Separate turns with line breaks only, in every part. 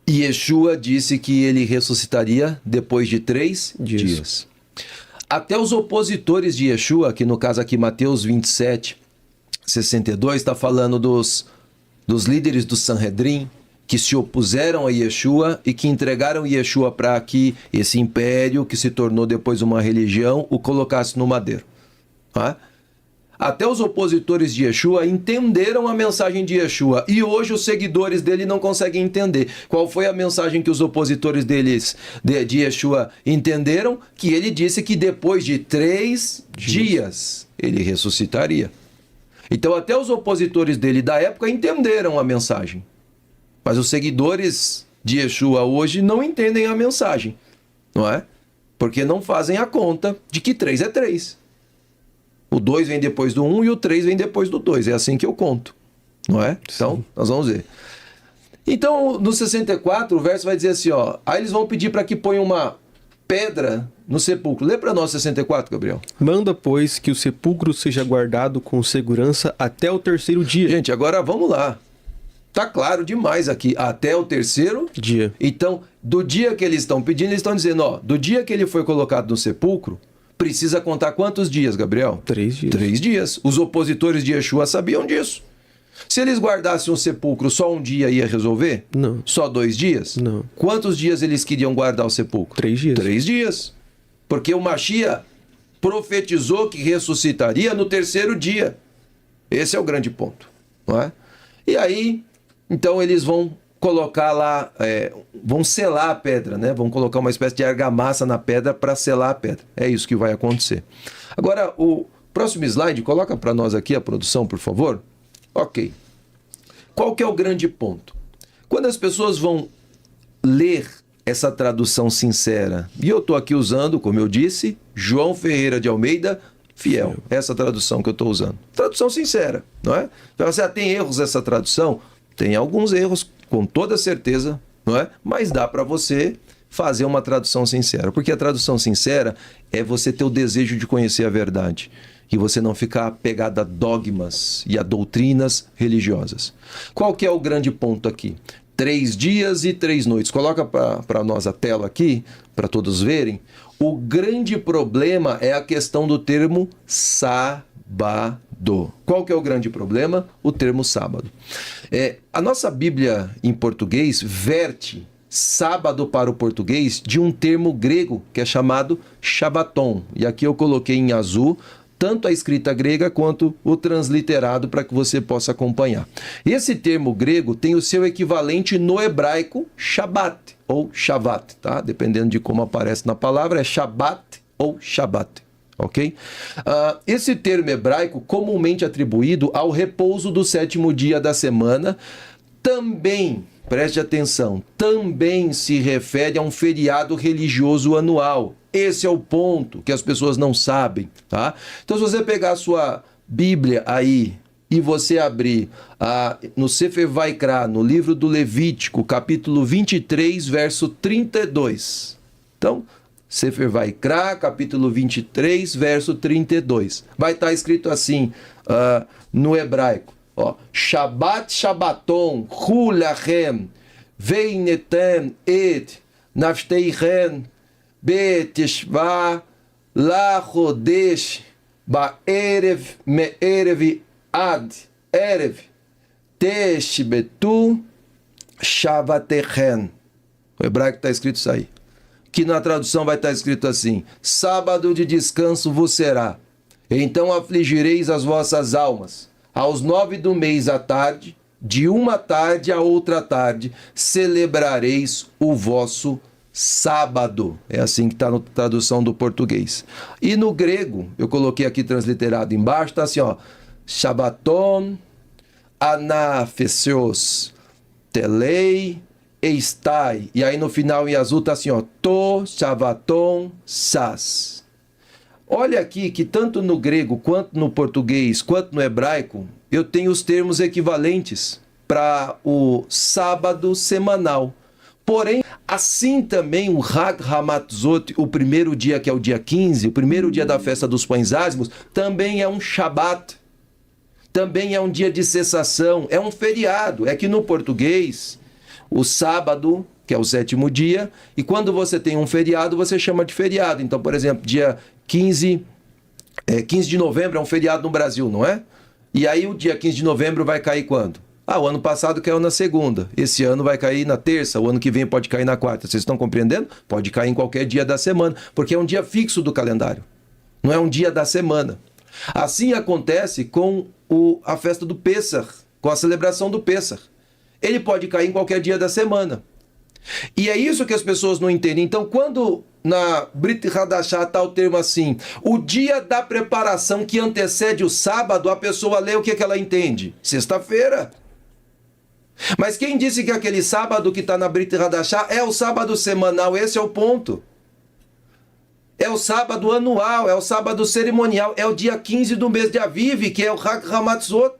E Yeshua disse que ele ressuscitaria depois de 3 dias. Até os opositores de Yeshua, que no caso aqui Mateus 27, 62, está falando dos líderes do Sanhedrin, que se opuseram a Yeshua e que entregaram Yeshua para que esse império, que se tornou depois uma religião, o colocasse no madeiro. Tá? Até os opositores de Yeshua entenderam a mensagem de Yeshua e hoje os seguidores dele não conseguem entender. Qual foi a mensagem que os opositores de Yeshua entenderam? Que ele disse que depois de 3 dias ele ressuscitaria. Então até os opositores dele da época entenderam a mensagem. Mas os seguidores de Yeshua hoje não entendem a mensagem, não é? Porque não fazem a conta de que 3 é 3. O 2 vem depois do 1 e o 3 vem depois do 2. É assim que eu conto, não é? Então, nós vamos ver. Então, no 64, o verso vai dizer assim, ó. Aí eles vão pedir para que ponha uma pedra no sepulcro. Lê para nós 64, Gabriel.
Manda, pois, que o sepulcro seja guardado com segurança até o 3º dia.
Gente, agora vamos lá. Tá claro demais aqui. Até o 3º
dia.
Então, do dia que eles estão pedindo, eles estão dizendo, ó, do dia que ele foi colocado no sepulcro, precisa contar quantos dias, Gabriel?
3 dias.
3 dias. Os opositores de Yeshua sabiam disso. Se eles guardassem um sepulcro só um dia ia resolver?
Não.
Só 2 dias?
Não.
Quantos dias eles queriam guardar o sepulcro?
3 dias.
3 dias. Porque o Mashiach profetizou que ressuscitaria no 3º dia. Esse é o grande ponto, não é? E aí, então eles vão colocar lá, vão selar a pedra, né? Vão colocar uma espécie de argamassa na pedra para selar a pedra. É isso que vai acontecer. Agora, o próximo slide, coloca para nós aqui a produção, por favor. Ok. Qual que é o grande ponto? Quando as pessoas vão ler essa tradução sincera, e eu estou aqui usando, como eu disse, João Ferreira de Almeida, fiel. Essa tradução que eu estou usando. Tradução sincera, não é? Então, você tem erros essa tradução? Tem alguns erros, com toda certeza, não é? Mas dá para você fazer uma tradução sincera. Porque a tradução sincera é você ter o desejo de conhecer a verdade. E você não ficar apegado a dogmas e a doutrinas religiosas. Qual que é o grande ponto aqui? 3 dias e 3 noites. Coloca para nós a tela aqui, para todos verem. O grande problema é a questão do termo sábado. Qual que é o grande problema? O termo sábado. A nossa Bíblia em português verte sábado para o português de um termo grego que é chamado Shabbaton. E aqui eu coloquei em azul tanto a escrita grega quanto o transliterado para que você possa acompanhar. Esse termo grego tem o seu equivalente no hebraico Shabbat ou Shavat, tá? Dependendo de como aparece na palavra, é Shabbat ou Shabbat. Ok? Esse termo hebraico, comumente atribuído ao repouso do 7º dia da semana, também, preste atenção, também se refere a um feriado religioso anual. Esse é o ponto que as pessoas não sabem, tá? Então, se você pegar a sua Bíblia aí e você abrir no Sefer Vaikra, no livro do Levítico, capítulo 23, verso 32. Então, Sefer Vaikra, capítulo 23, verso 32. Vai estar escrito assim no hebraico. Ó, Shabbat Shabbaton, Hu lachem, veinetem et nafteichem, beteshva lachodesh ba'erev me'erev ad erev teshbetu shavatechem. O hebraico está escrito isso aí. Que na tradução vai estar escrito assim: sábado de descanso vos será, então afligireis as vossas almas. Aos 9 do mês à tarde, de uma tarde a outra tarde, celebrareis o vosso sábado. É assim que está na tradução do português. E no grego, eu coloquei aqui transliterado embaixo, está assim, ó, Shabbaton, anafesios, telei, eistai. E aí no final em azul está assim, ó, to, Shabbaton, sas. Olha aqui que tanto no grego, quanto no português, quanto no hebraico, eu tenho os termos equivalentes para o sábado semanal. Porém, assim também o Hag Hamatzot, o primeiro dia que é o dia 15, o primeiro dia da festa dos pães ázimos, também é um Shabat. Também é um dia de cessação, é um feriado. É que no português, o sábado que é o 7º dia, e quando você tem um feriado, você chama de feriado. Então, por exemplo, dia 15 de novembro é um feriado no Brasil, não é? E aí o dia 15 de novembro vai cair quando? O ano passado caiu na segunda, esse ano vai cair na terça, o ano que vem pode cair na quarta. Vocês estão compreendendo? Pode cair em qualquer dia da semana, porque é um dia fixo do calendário, não é um dia da semana. Assim acontece com a festa do Pêssar, com a celebração do Pêssar. Ele pode cair em qualquer dia da semana. E é isso que as pessoas não entendem. Então, quando na Brit Hadashah está o termo assim, o dia da preparação que antecede o sábado, a pessoa lê o que ela entende? Sexta-feira. Mas quem disse que aquele sábado que está na Brit Hadashah é o sábado semanal? Esse é o ponto. É o sábado anual, é o sábado cerimonial, é o dia 15 do mês de Aviv, que é o Hag Hamatzot.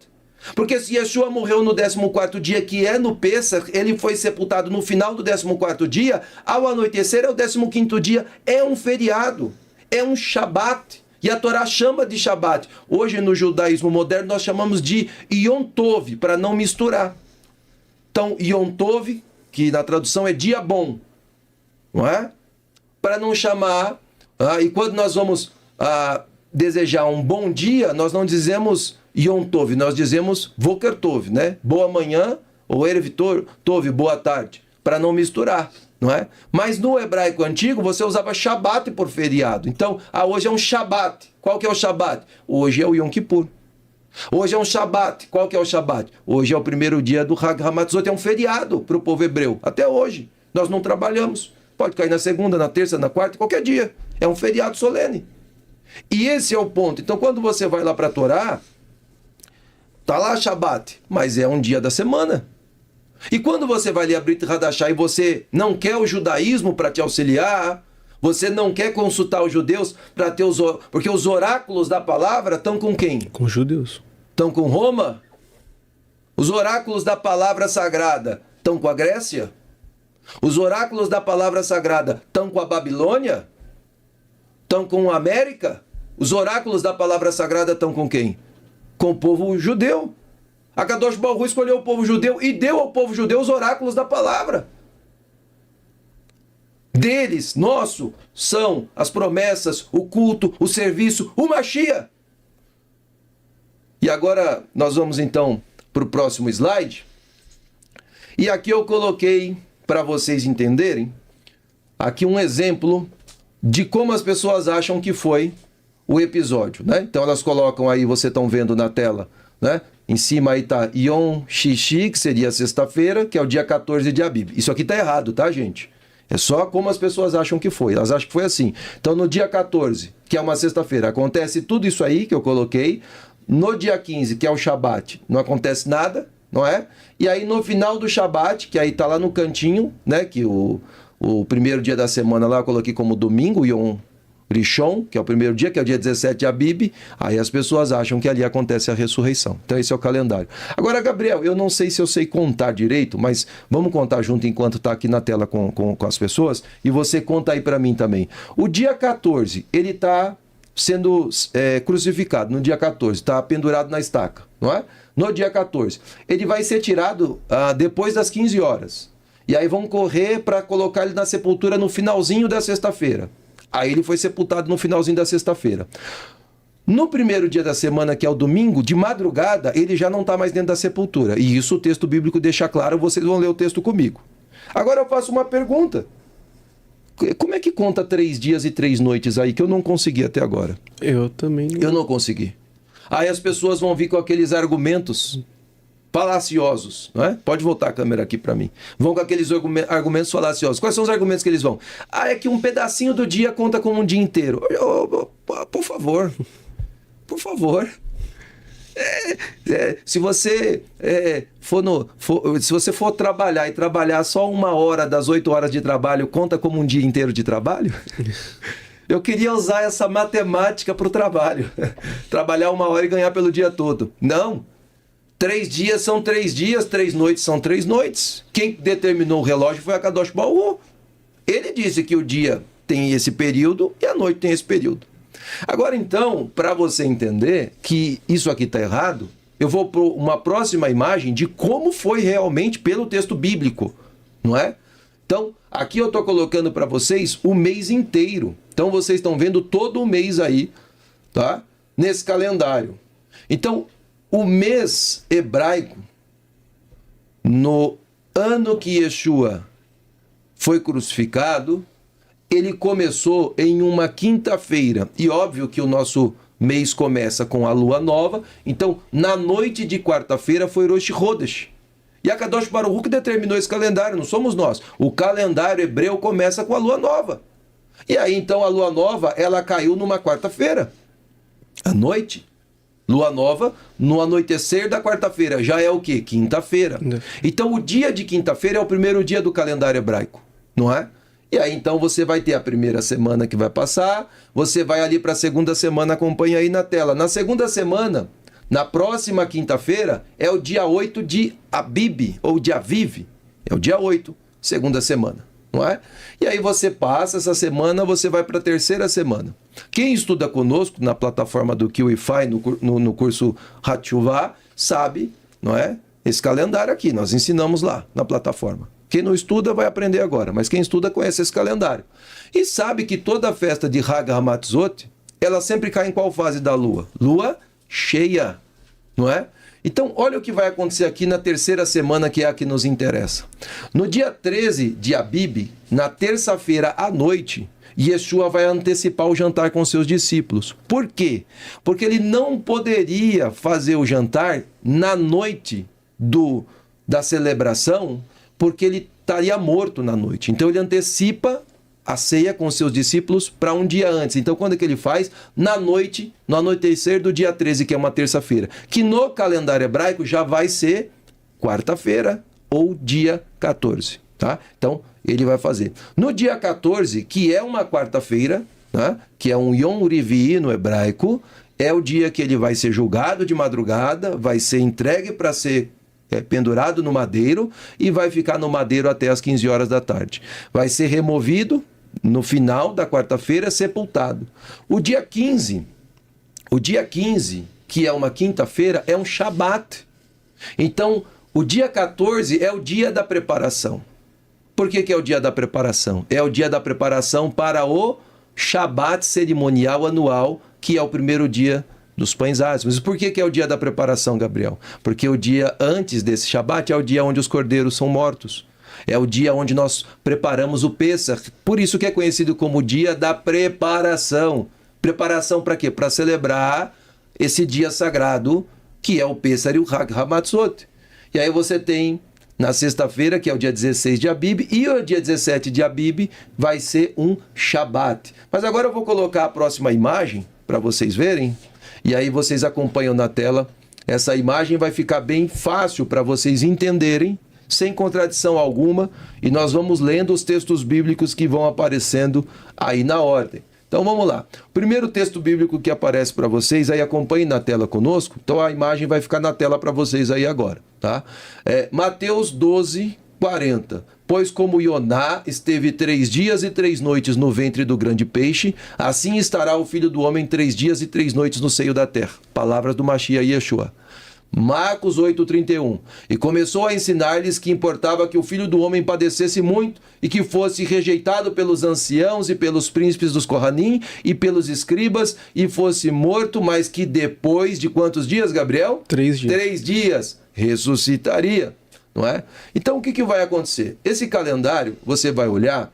Porque se Yeshua morreu no 14º dia, que é no Pêssar, ele foi sepultado no final do 14º dia, ao anoitecer é o 15º dia, é um feriado, é um Shabat, e a Torá chama de Shabat. Hoje no judaísmo moderno nós chamamos de Yom Tov, para não misturar. Então Yom Tov, que na tradução é dia bom, não é? Para não chamar, e quando nós vamos desejar um bom dia, nós não dizemos Yom Tov, nós dizemos Boker Tov, né? Boa manhã, ou Erev Tov, boa tarde, para não misturar, não é? Mas no hebraico antigo você usava Shabat por feriado. Então, hoje é um Shabat. Qual que é o Shabat? Hoje é o Yom Kippur. Hoje é um Shabat. Qual que é o Shabat? Hoje é o primeiro dia do Hag Hamatzot, é um feriado para o povo hebreu. Até hoje, nós não trabalhamos. Pode cair na segunda, na terça, na quarta, qualquer dia. É um feriado solene. E esse é o ponto. Então, quando você vai lá para a Torá, tá lá Shabat, mas é um dia da semana. E quando você vai ler a Brit Hadashah e você não quer o judaísmo para te auxiliar, você não quer consultar os judeus para ter porque os oráculos da palavra estão com quem?
Com os judeus.
Estão com Roma? Os oráculos da palavra sagrada estão com a Grécia? Os oráculos da palavra sagrada estão com a Babilônia? Estão com a América? Os oráculos da palavra sagrada estão com quem? Com o povo judeu. A Kadosh Baruch Hu escolheu o povo judeu e deu ao povo judeu os oráculos da palavra. Deles, nosso, são as promessas, o culto, o serviço, o Mashiach. E agora nós vamos então para o próximo slide. E aqui eu coloquei, para vocês entenderem, aqui um exemplo de como as pessoas acham que foi o episódio, né? Então elas colocam aí, vocês estão vendo na tela, né? Em cima aí tá Yom Shishi, que seria sexta-feira, que é o dia 14 de Abib. Isso aqui tá errado, tá, gente? É só como as pessoas acham que foi. Elas acham que foi assim. Então no dia 14, que é uma sexta-feira, acontece tudo isso aí que eu coloquei. No dia 15, que é o Shabat, não acontece nada, não é? E aí no final do Shabat, que aí tá lá no cantinho, né? Que o primeiro dia da semana lá eu coloquei como domingo, Yom Rishon, que é o primeiro dia, que é o dia 17 de Abib, aí as pessoas acham que ali acontece a ressurreição. Então esse é o calendário. Agora, Gabriel, eu não sei se eu sei contar direito, mas vamos contar junto enquanto está aqui na tela com as pessoas, e você conta aí para mim também. O dia 14, ele está sendo crucificado, no dia 14, está pendurado na estaca, não é? No dia 14. Ele vai ser tirado depois das 15 horas. E aí vão correr para colocar ele na sepultura no finalzinho da sexta-feira. Aí ele foi sepultado no finalzinho da sexta-feira. No primeiro dia da semana, que é o domingo, de madrugada, ele já não está mais dentro da sepultura. E isso o texto bíblico deixa claro, vocês vão ler o texto comigo. Agora eu faço uma pergunta. Como é que conta 3 dias e 3 noites aí, que eu não consegui até agora?
Eu também não.
Eu não consegui. Aí as pessoas vão vir com aqueles argumentos falaciosos, não é? Pode voltar a câmera aqui para mim. Vão com aqueles argumentos falaciosos. Quais são os argumentos que eles vão? É que um pedacinho do dia conta como um dia inteiro. Por favor. Por favor. Se você se você for trabalhar e trabalhar só 1 hora das 8 horas de trabalho, conta como um dia inteiro de trabalho? Eu queria usar essa matemática para o trabalho. Trabalhar 1 hora e ganhar pelo dia todo. Não. 3 dias são 3 dias, 3 noites são 3 noites. Quem determinou o relógio foi a Kadosh Baruch Hu. Ele disse que o dia tem esse período e a noite tem esse período. Agora então, para você entender que isso aqui está errado, eu vou para uma próxima imagem de como foi realmente pelo texto bíblico, não é? Então, aqui eu estou colocando para vocês o mês inteiro. Então, vocês estão vendo todo o mês aí, tá? Nesse calendário. Então, o mês hebraico, no ano que Yeshua foi crucificado, ele começou em uma quinta-feira. E óbvio que o nosso mês começa com a lua nova. Então, na noite de quarta-feira foi Rosh Chodesh. E a Kadosh Baruch Hu que determinou esse calendário, não somos nós. O calendário hebreu começa com a lua nova. E aí, então, a lua nova, ela caiu numa quarta-feira, à noite. Lua nova, no anoitecer da quarta-feira. Já é o quê? Quinta-feira. Então, o dia de quinta-feira é o primeiro dia do calendário hebraico, não é? E aí, então, você vai ter a primeira semana que vai passar, você vai ali para a segunda semana, acompanha aí na tela. Na segunda semana, na próxima quinta-feira, é o dia 8 de Abib, ou de Aviv. É o dia 8, segunda semana, não é? E aí você passa essa semana, você vai para a terceira semana. Quem estuda conosco na plataforma do QIFI, no curso Hatshuvah, sabe, não é? Esse calendário aqui, nós ensinamos lá na plataforma. Quem não estuda vai aprender agora, mas quem estuda conhece esse calendário. E sabe que toda a festa de Hag HaMatzot, ela sempre cai em qual fase da lua? Lua cheia, não é? Então, olha o que vai acontecer aqui na terceira semana, que é a que nos interessa. No dia 13 de Abib, na terça-feira à noite, Yeshua vai antecipar o jantar com seus discípulos. Por quê? Porque ele não poderia fazer o jantar na noite da celebração, porque ele estaria morto na noite. Então ele antecipa a ceia com seus discípulos para um dia antes. Então quando é que ele faz? Na noite, no anoitecer do dia 13, que é uma terça-feira. Que no calendário hebraico já vai ser quarta-feira ou dia 14. Tá? Então ele vai fazer. No dia 14, que é uma quarta-feira, tá? Que é um Yom Rivi'i no hebraico, é o dia que ele vai ser julgado de madrugada, vai ser entregue para ser pendurado no madeiro e vai ficar no madeiro até as 15 horas da tarde. Vai ser removido no final da quarta-feira, sepultado. O dia 15, que é uma quinta-feira, é um Shabat. Então, o dia 14 é o dia da preparação. Por que é o dia da preparação? É o dia da preparação para o Shabat cerimonial anual, que é o primeiro dia dos pães ázimos. Por que é o dia da preparação, Gabriel? Porque o dia antes desse Shabat é o dia onde os cordeiros são mortos. É o dia onde nós preparamos o Pêssach. Por isso que é conhecido como o dia da preparação. Preparação para quê? Para celebrar esse dia sagrado, que é o Pêssach e o Hag HaMatzot. E aí você tem na sexta-feira, que é o dia 16 de Abib, e o dia 17 de Abib vai ser um Shabat. Mas agora eu vou colocar a próxima imagem para vocês verem. E aí vocês acompanham na tela. Essa imagem vai ficar bem fácil para vocês entenderem, sem contradição alguma. E nós vamos lendo os textos bíblicos que vão aparecendo aí na ordem. Então vamos lá. O primeiro texto bíblico que aparece para vocês, aí acompanhem na tela conosco. Então a imagem vai ficar na tela para vocês aí agora, tá? Mateus 12, 40. Pois como Ioná esteve 3 dias e 3 noites no ventre do grande peixe, assim estará o Filho do Homem 3 dias e 3 noites no seio da terra. Palavras do Mashiach Yeshua. Marcos 8,31. E começou a ensinar-lhes que importava que o Filho do Homem padecesse muito e que fosse rejeitado pelos anciãos e pelos príncipes dos Kohanim e pelos escribas e fosse morto, mas que depois de quantos dias, Gabriel?
3 dias.
3 dias ressuscitaria. Não é? Então o que vai acontecer? Esse calendário, você vai olhar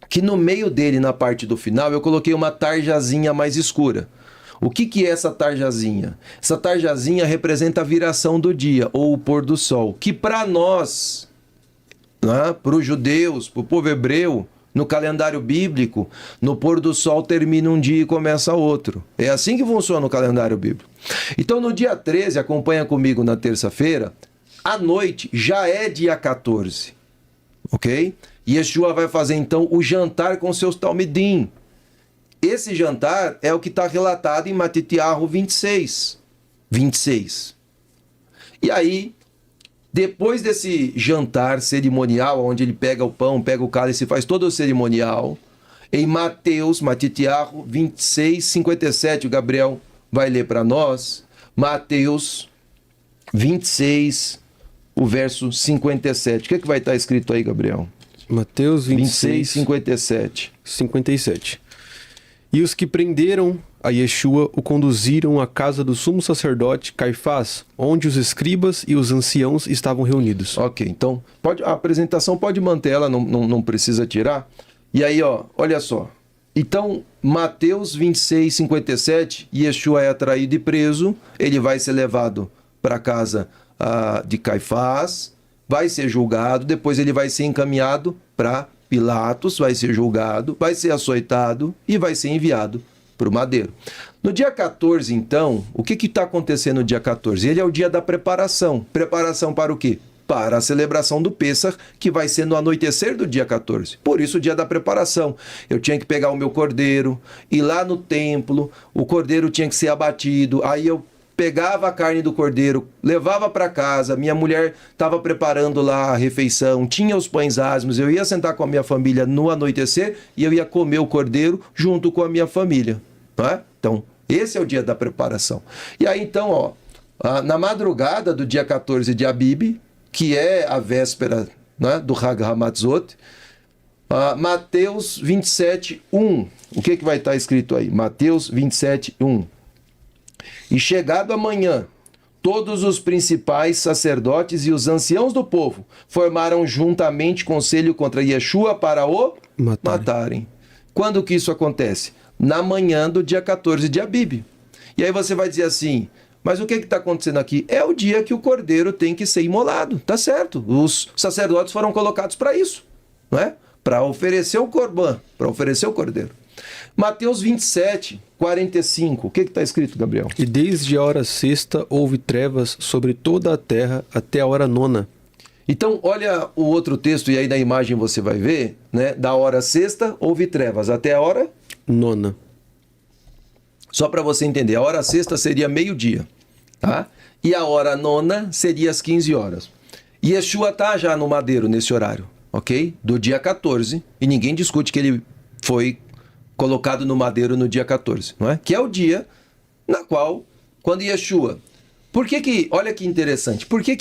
que no meio dele, na parte do final, eu coloquei uma tarjazinha mais escura. O que é essa tarjazinha? Essa tarjazinha representa a viração do dia, ou o pôr do sol, que para nós, né, para os judeus, para o povo hebreu, no calendário bíblico, no pôr do sol termina um dia e começa outro. É assim que funciona o calendário bíblico. Então no dia 13, acompanha comigo na terça-feira, à noite já é dia 14, ok? E Yeshua vai fazer então o jantar com seus talmidim. Esse jantar é o que está relatado em Matitiahu 26. E aí, depois desse jantar cerimonial, onde ele pega o pão, pega o cálice e faz todo o cerimonial, em Mateus, Matitiahu 26, 57, o Gabriel vai ler para nós, Mateus 26, o verso 57. O que vai estar escrito aí, Gabriel?
Mateus
26,
26,
57.
57. E os que prenderam a Yeshua o conduziram à casa do sumo sacerdote Caifás, onde os escribas e os anciãos estavam reunidos.
Ok, então a apresentação pode manter ela, não precisa tirar. E aí, olha só. Então, Mateus 26, 57, Yeshua é atraído e preso, ele vai ser levado para a casa de Caifás, vai ser julgado, depois ele vai ser encaminhado para Pilatos, vai ser julgado, vai ser açoitado e vai ser enviado para o madeiro. No dia 14, então, o que está acontecendo no dia 14? Ele é o dia da preparação. Preparação para o quê? Para a celebração do Pêssar, que vai ser no anoitecer do dia 14. Por isso, o dia da preparação. Eu tinha que pegar o meu cordeiro, ir lá no templo, o cordeiro tinha que ser abatido, aí eu pegava a carne do cordeiro, levava para casa, minha mulher estava preparando lá a refeição, tinha os pães ázimos, eu ia sentar com a minha família no anoitecer e eu ia comer o cordeiro junto com a minha família. Não é? Então, esse é o dia da preparação. E aí, então, na madrugada do dia 14 de Abib, que é a véspera, né, do Hag Hamatzot, Mateus 27, 1. O que vai estar escrito aí? Mateus 27, 1. E chegado amanhã, todos os principais sacerdotes e os anciãos do povo formaram juntamente conselho contra Yeshua para o matarem. Quando que isso acontece? Na manhã do dia 14 de Abib. E aí você vai dizer assim, mas o que está acontecendo aqui? É o dia que o cordeiro tem que ser imolado, tá certo? Os sacerdotes foram colocados para isso, não é? Para oferecer o corban, para oferecer o cordeiro. Mateus 27, 45. O que está escrito, Gabriel?
E desde a hora sexta houve trevas sobre toda a terra até a hora nona.
Então, olha o outro texto, e aí na imagem você vai ver, né? Da hora sexta houve trevas até a hora
nona.
Só para você entender, a hora sexta seria meio-dia, tá? E a hora nona seria às 15 horas. E Yeshua está já no madeiro nesse horário, ok? Do dia 14, e ninguém discute que ele foi colocado no madeiro no dia 14, não é? Que é o dia na qual, quando Yeshua... olha que interessante, por que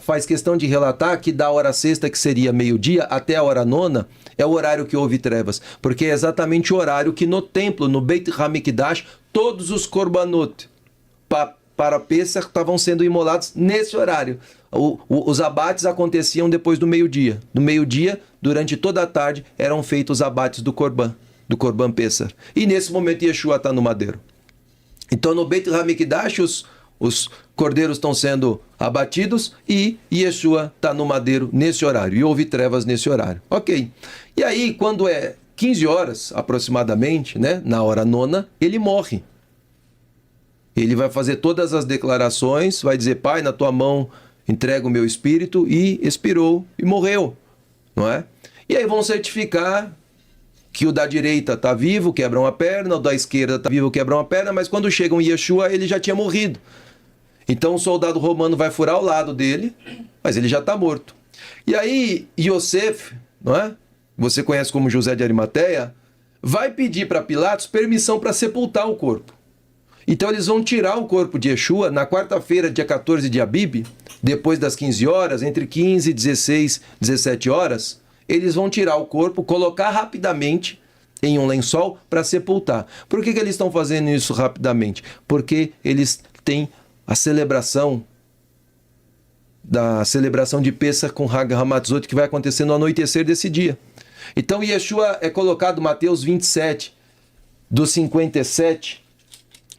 faz questão de relatar que da hora sexta, que seria meio-dia, até a hora nona, é o horário que houve trevas? Porque é exatamente o horário que no templo, no Beit HaMikdash, todos os korbanot para Pêssar estavam sendo imolados nesse horário. Os abates aconteciam depois do meio-dia. No meio-dia, durante toda a tarde, eram feitos os abates do Corban Pêssar. E nesse momento Yeshua está no madeiro. Então no Beit HaMikdash os cordeiros estão sendo abatidos e Yeshua está no madeiro nesse horário. E houve trevas nesse horário. Ok. E aí, quando é 15 horas aproximadamente, né, na hora nona, ele morre. Ele vai fazer todas as declarações, vai dizer, Pai, na tua mão entrego o meu espírito, e expirou e morreu. Não é? E aí vão certificar que o da direita está vivo, quebram uma perna, o da esquerda está vivo, quebram uma perna, mas quando chegam em Yeshua, ele já tinha morrido. Então o soldado romano vai furar o lado dele, mas ele já está morto. E aí Yosef, não é? Você conhece como José de Arimateia, vai pedir para Pilatos permissão para sepultar o corpo. Então eles vão tirar o corpo de Yeshua na quarta-feira, dia 14 de Abib, depois das 15 horas, entre 15 e 16, 17 horas, eles vão tirar o corpo, colocar rapidamente em um lençol para sepultar. Por que eles estão fazendo isso rapidamente? Porque eles têm a celebração de Pêssar com Hag Hamatzot, que vai acontecer no anoitecer desse dia. Então Yeshua é colocado, Mateus 27, do 57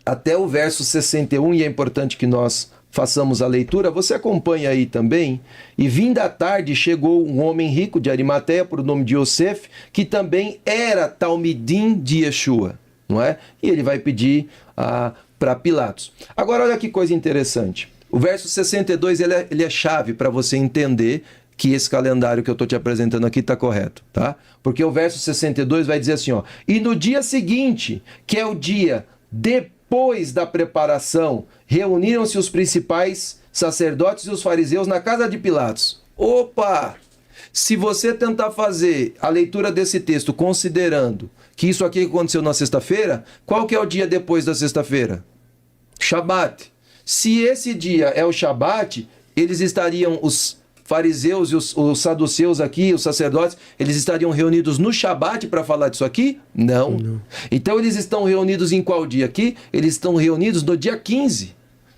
até o verso 61, e é importante que nós façamos a leitura. Você acompanha aí também. E vinda a tarde chegou um homem rico de Arimateia, por nome de Yosef, que também era Talmidim de Yeshua, não é? E ele vai pedir para Pilatos. Agora olha que coisa interessante. O verso 62 ele é chave para você entender que esse calendário que eu estou te apresentando aqui está correto, tá? Porque o verso 62 vai dizer assim, ó, e no dia seguinte, que é o dia depois da preparação, reuniram-se os principais sacerdotes e os fariseus na casa de Pilatos. Opa! Se você tentar fazer a leitura desse texto considerando que isso aqui aconteceu na sexta-feira, qual que é o dia depois da sexta-feira? Shabat. Se esse dia é o Shabat, eles estariam, os fariseus e os saduceus aqui, os sacerdotes, eles estariam reunidos no Shabat para falar disso aqui? Não. Então eles estão reunidos em qual dia aqui? Eles estão reunidos no dia 15.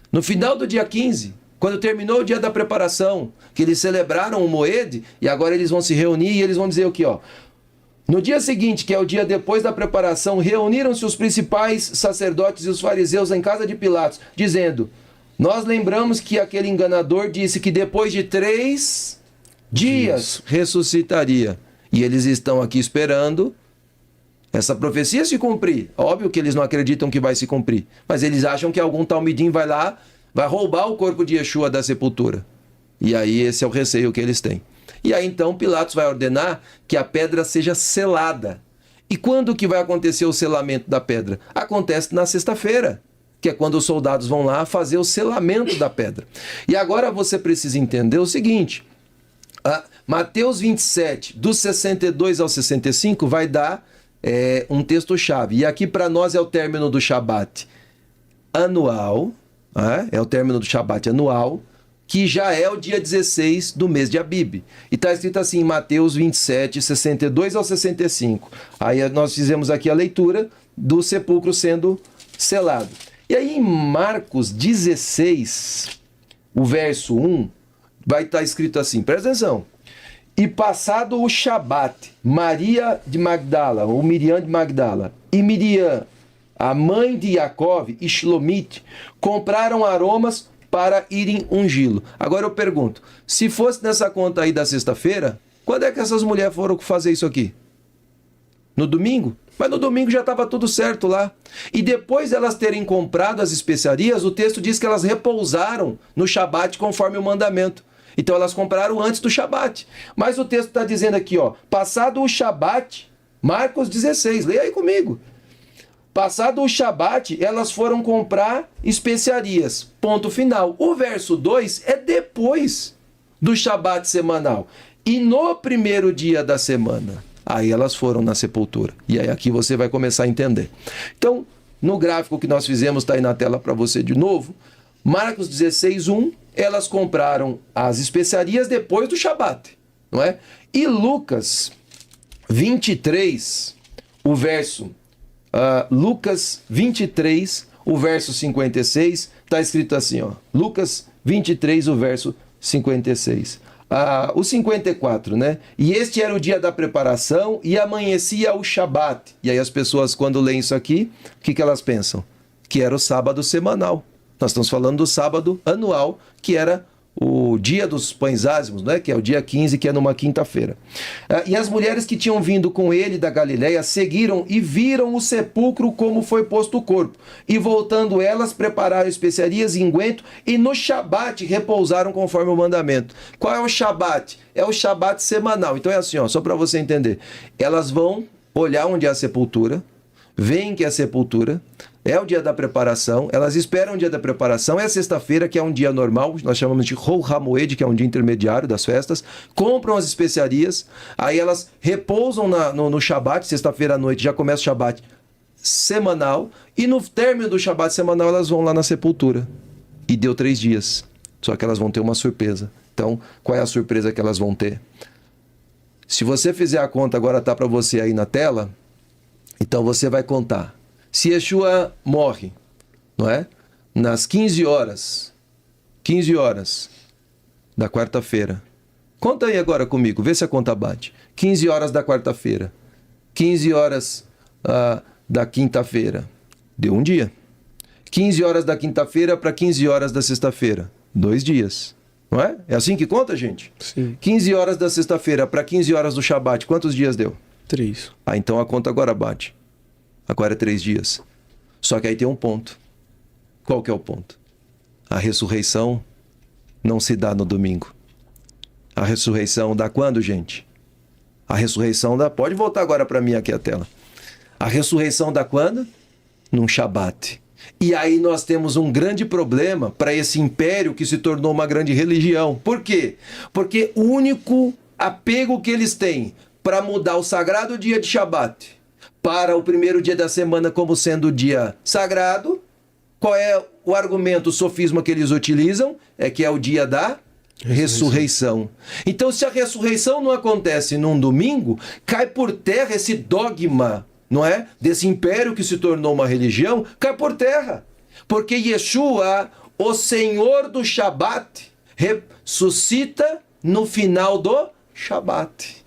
No final do dia 15, quando terminou o dia da preparação, que eles celebraram o Moed, e agora eles vão se reunir e eles vão dizer o quê? No dia seguinte, que é o dia depois da preparação, reuniram-se os principais sacerdotes e os fariseus em casa de Pilatos, dizendo: nós lembramos que aquele enganador disse que depois de 3 dias ressuscitaria. E eles estão aqui esperando essa profecia se cumprir. Óbvio que eles não acreditam que vai se cumprir, mas eles acham que algum talmidim vai lá, vai roubar o corpo de Yeshua da sepultura. E aí esse é o receio que eles têm. E aí então Pilatos vai ordenar que a pedra seja selada. E quando que vai acontecer o selamento da pedra? Acontece na sexta-feira, que é quando os soldados vão lá fazer o selamento da pedra. E agora você precisa entender o seguinte: Mateus 27, do 62 ao 65, vai dar um texto-chave. E aqui para nós é o término do Shabat anual, é o término do Shabat anual, que já é o dia 16 do mês de Abib. E está escrito assim em Mateus 27, 62 ao 65. Aí nós fizemos aqui a leitura do sepulcro sendo selado. E aí em Marcos 16, o verso 1, vai estar escrito assim, presta atenção: e passado o Shabat, Maria de Magdala, ou Miriam de Magdala, e Miriam, a mãe de Jacó, e Shlomit, compraram aromas para irem ungí-lo. Agora eu pergunto, se fosse nessa conta aí da sexta-feira, quando é que essas mulheres foram fazer isso aqui? No domingo? Mas no domingo já estava tudo certo lá. E depois de elas terem comprado as especiarias, o texto diz que elas repousaram no Shabat conforme o mandamento. Então elas compraram antes do Shabat. Mas o texto está dizendo aqui, passado o Shabat, Marcos 16, leia aí comigo. Passado o Shabat, elas foram comprar especiarias. Ponto final. O verso 2 é depois do Shabat semanal. E no primeiro dia da semana, aí elas foram na sepultura. E aí aqui você vai começar a entender. Então, no gráfico que nós fizemos, está aí na tela para você de novo, Marcos 16, 1, elas compraram as especiarias depois do Shabat, não é? E Lucas 23, o verso... Lucas 23, o verso 56, está escrito assim, Lucas 23, o verso 56. O 54, né? E este era o dia da preparação e amanhecia o Shabat. E aí as pessoas, quando leem isso aqui, o que elas pensam? Que era o sábado semanal. Nós estamos falando do sábado anual, que era o dia dos pães ázimos, né? Que é o dia 15, que é numa quinta-feira. E as mulheres que tinham vindo com ele da Galileia seguiram e viram o sepulcro como foi posto o corpo. E voltando elas, prepararam especiarias e unguento, e no Shabat repousaram conforme o mandamento. Qual é o Shabat? É o Shabat semanal. Então é assim, só para você entender. Elas vão olhar onde é a sepultura, veem que é a sepultura, é o dia da preparação, elas esperam o dia da preparação, é sexta-feira, que é um dia normal, nós chamamos de Hol HaMoed, que é um dia intermediário das festas, compram as especiarias, aí elas repousam no Shabat, sexta-feira à noite já começa o Shabat semanal, e no término do Shabat semanal elas vão lá na sepultura. E deu 3 dias, só que elas vão ter uma surpresa. Então, qual é a surpresa que elas vão ter? Se você fizer a conta, agora está para você aí na tela, então você vai contar. Se Yeshua morre, não é? Nas 15 horas da quarta-feira. Conta aí agora comigo, vê se a conta bate. 15 horas da quarta-feira. 15 horas da quinta-feira. Deu um dia. 15 horas da quinta-feira para 15 horas da sexta-feira. 2 dias. Não é? É assim que conta, gente?
Sim.
15 horas da sexta-feira para 15 horas do Shabat. Quantos dias deu?
3.
Então a conta agora bate. Agora é 3 dias. Só que aí tem um ponto. Qual que é o ponto? A ressurreição não se dá no domingo. A ressurreição dá quando, gente? A ressurreição dá... Pode voltar agora para mim aqui a tela. A ressurreição dá quando? Num Shabat. E aí nós temos um grande problema para esse império que se tornou uma grande religião. Por quê? Porque o único apego que eles têm para mudar o sagrado dia de Shabat para o primeiro dia da semana como sendo o dia sagrado, qual é o argumento, o sofisma que eles utilizam? É que é o dia da ressurreição. Então, se a ressurreição não acontece num domingo, cai por terra esse dogma, não é? Desse império que se tornou uma religião, cai por terra. Porque Yeshua, o Senhor do Shabat, ressuscita no final do Shabat.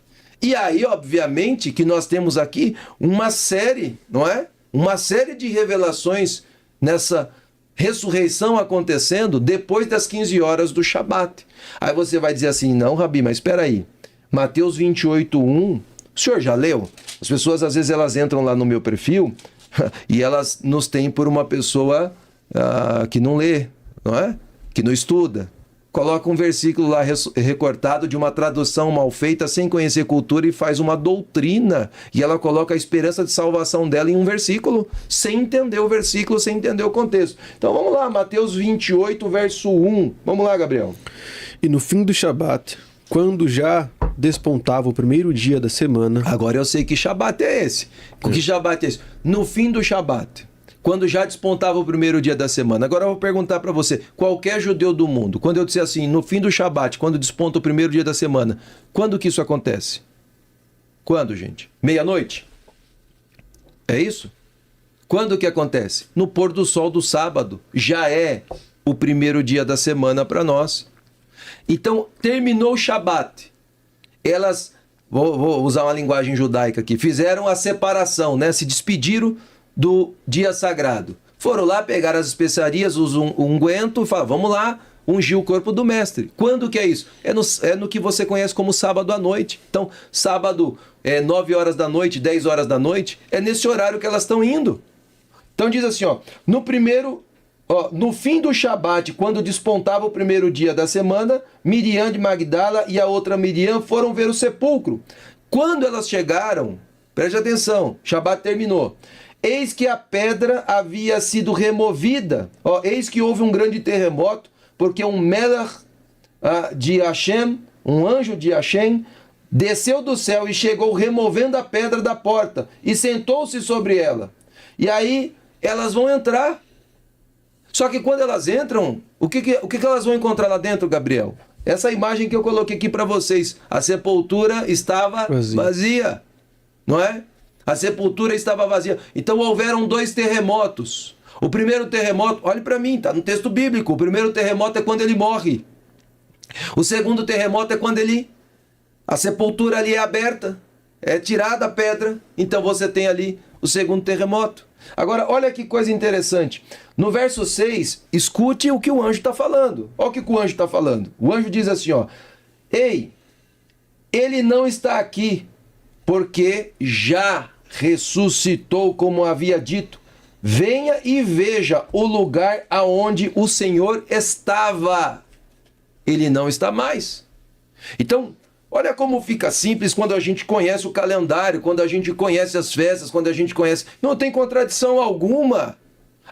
E aí, obviamente, que nós temos aqui uma série, não é? Uma série de revelações nessa ressurreição acontecendo depois das 15 horas do Shabat. Aí você vai dizer assim, não, Rabi, mas espera aí. Mateus 28:1, o senhor já leu? As pessoas, às vezes, elas entram lá no meu perfil e elas nos têm por uma pessoa que não lê, não é? Que não estuda. Coloca um versículo lá recortado de uma tradução mal feita, sem conhecer cultura, e faz uma doutrina. E ela coloca a esperança de salvação dela em um versículo, sem entender o versículo, sem entender o contexto. Então vamos lá, Mateus 28, verso 1. Vamos lá, Gabriel.
E no fim do Shabat, quando já despontava o primeiro dia da semana...
Agora eu sei que Shabat é esse. Que Shabat é esse? No fim do Shabat. Quando já despontava o primeiro dia da semana. Agora eu vou perguntar para você, qualquer judeu do mundo, quando eu disser assim, no fim do Shabat, quando desponta o primeiro dia da semana, quando que isso acontece? Quando, gente? Meia-noite? É isso? Quando que acontece? No pôr do sol do sábado. Já é o primeiro dia da semana para nós. Então, terminou o Shabat. Elas, vou usar uma linguagem judaica aqui, fizeram a separação, né? Se despediram do dia sagrado. Foram lá, pegaram as especiarias, os unguento, e falaram, vamos lá, ungir o corpo do mestre. Quando que é isso? É no que você conhece como sábado à noite. Então, sábado, 9 horas da noite, 10 horas da noite, é nesse horário que elas estão indo. Então diz assim, no fim do Shabat, quando despontava o primeiro dia da semana, Miriam de Magdala e a outra Miriam foram ver o sepulcro. Quando elas chegaram, preste atenção, Shabat terminou. Eis que a pedra havia sido removida. Eis que houve um grande terremoto, porque um Melech de Hashem, um anjo de Hashem, desceu do céu e chegou removendo a pedra da porta e sentou-se sobre ela. E aí elas vão entrar. Só que quando elas entram, o que elas vão encontrar lá dentro, Gabriel? Essa imagem que eu coloquei aqui para vocês. A sepultura estava vazia. Não é? A sepultura estava vazia. Então houveram 2 terremotos. O primeiro terremoto, olhe para mim, está no texto bíblico. O primeiro terremoto é quando ele morre. O segundo terremoto é quando a sepultura ali é aberta. É tirada a pedra. Então você tem ali o segundo terremoto. Agora, olha que coisa interessante. No verso 6, escute o que o anjo está falando. Olha o que o anjo está falando. O anjo diz assim, ei, ele não está aqui, porque já ressuscitou como havia dito. Venha e veja o lugar aonde o Senhor estava. Ele não está mais. Então, olha como fica simples quando a gente conhece o calendário, quando a gente conhece as festas, quando a gente conhece... Não tem contradição alguma.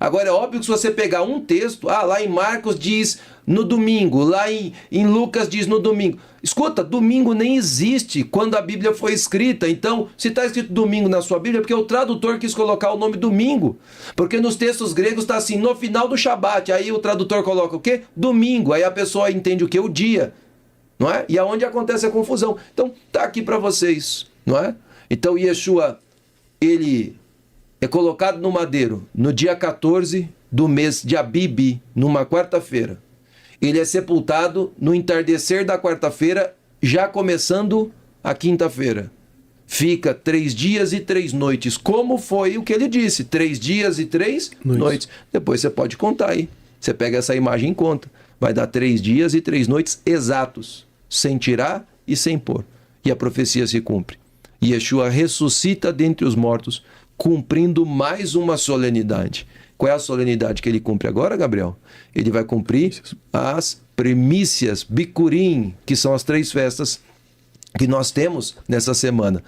Agora, é óbvio que se você pegar um texto, lá em Marcos diz no domingo, lá em Lucas diz no domingo. Escuta, domingo nem existe quando a Bíblia foi escrita. Então, se está escrito domingo na sua Bíblia, é porque o tradutor quis colocar o nome domingo. Porque nos textos gregos está assim, no final do Shabat. Aí o tradutor coloca o quê? Domingo. Aí a pessoa entende o quê? O dia. Não é? E aonde acontece a confusão. Então, tá aqui para vocês. Não é? Então, Yeshua, ele é colocado no madeiro no dia 14 do mês de Abib, numa quarta-feira. Ele é sepultado no entardecer da quarta-feira, já começando a quinta-feira. Fica 3 dias e 3 noites, como foi o que ele disse, 3 dias e 3 noites. Depois você pode contar aí. Você pega essa imagem e conta. Vai dar 3 dias e 3 noites exatos, sem tirar e sem pôr. E a profecia se cumpre. E Yeshua ressuscita dentre os mortos, cumprindo mais uma solenidade. Qual é a solenidade que ele cumpre agora, Gabriel? Ele vai cumprir as primícias, Bikurim, que são as 3 festas que nós temos nessa semana.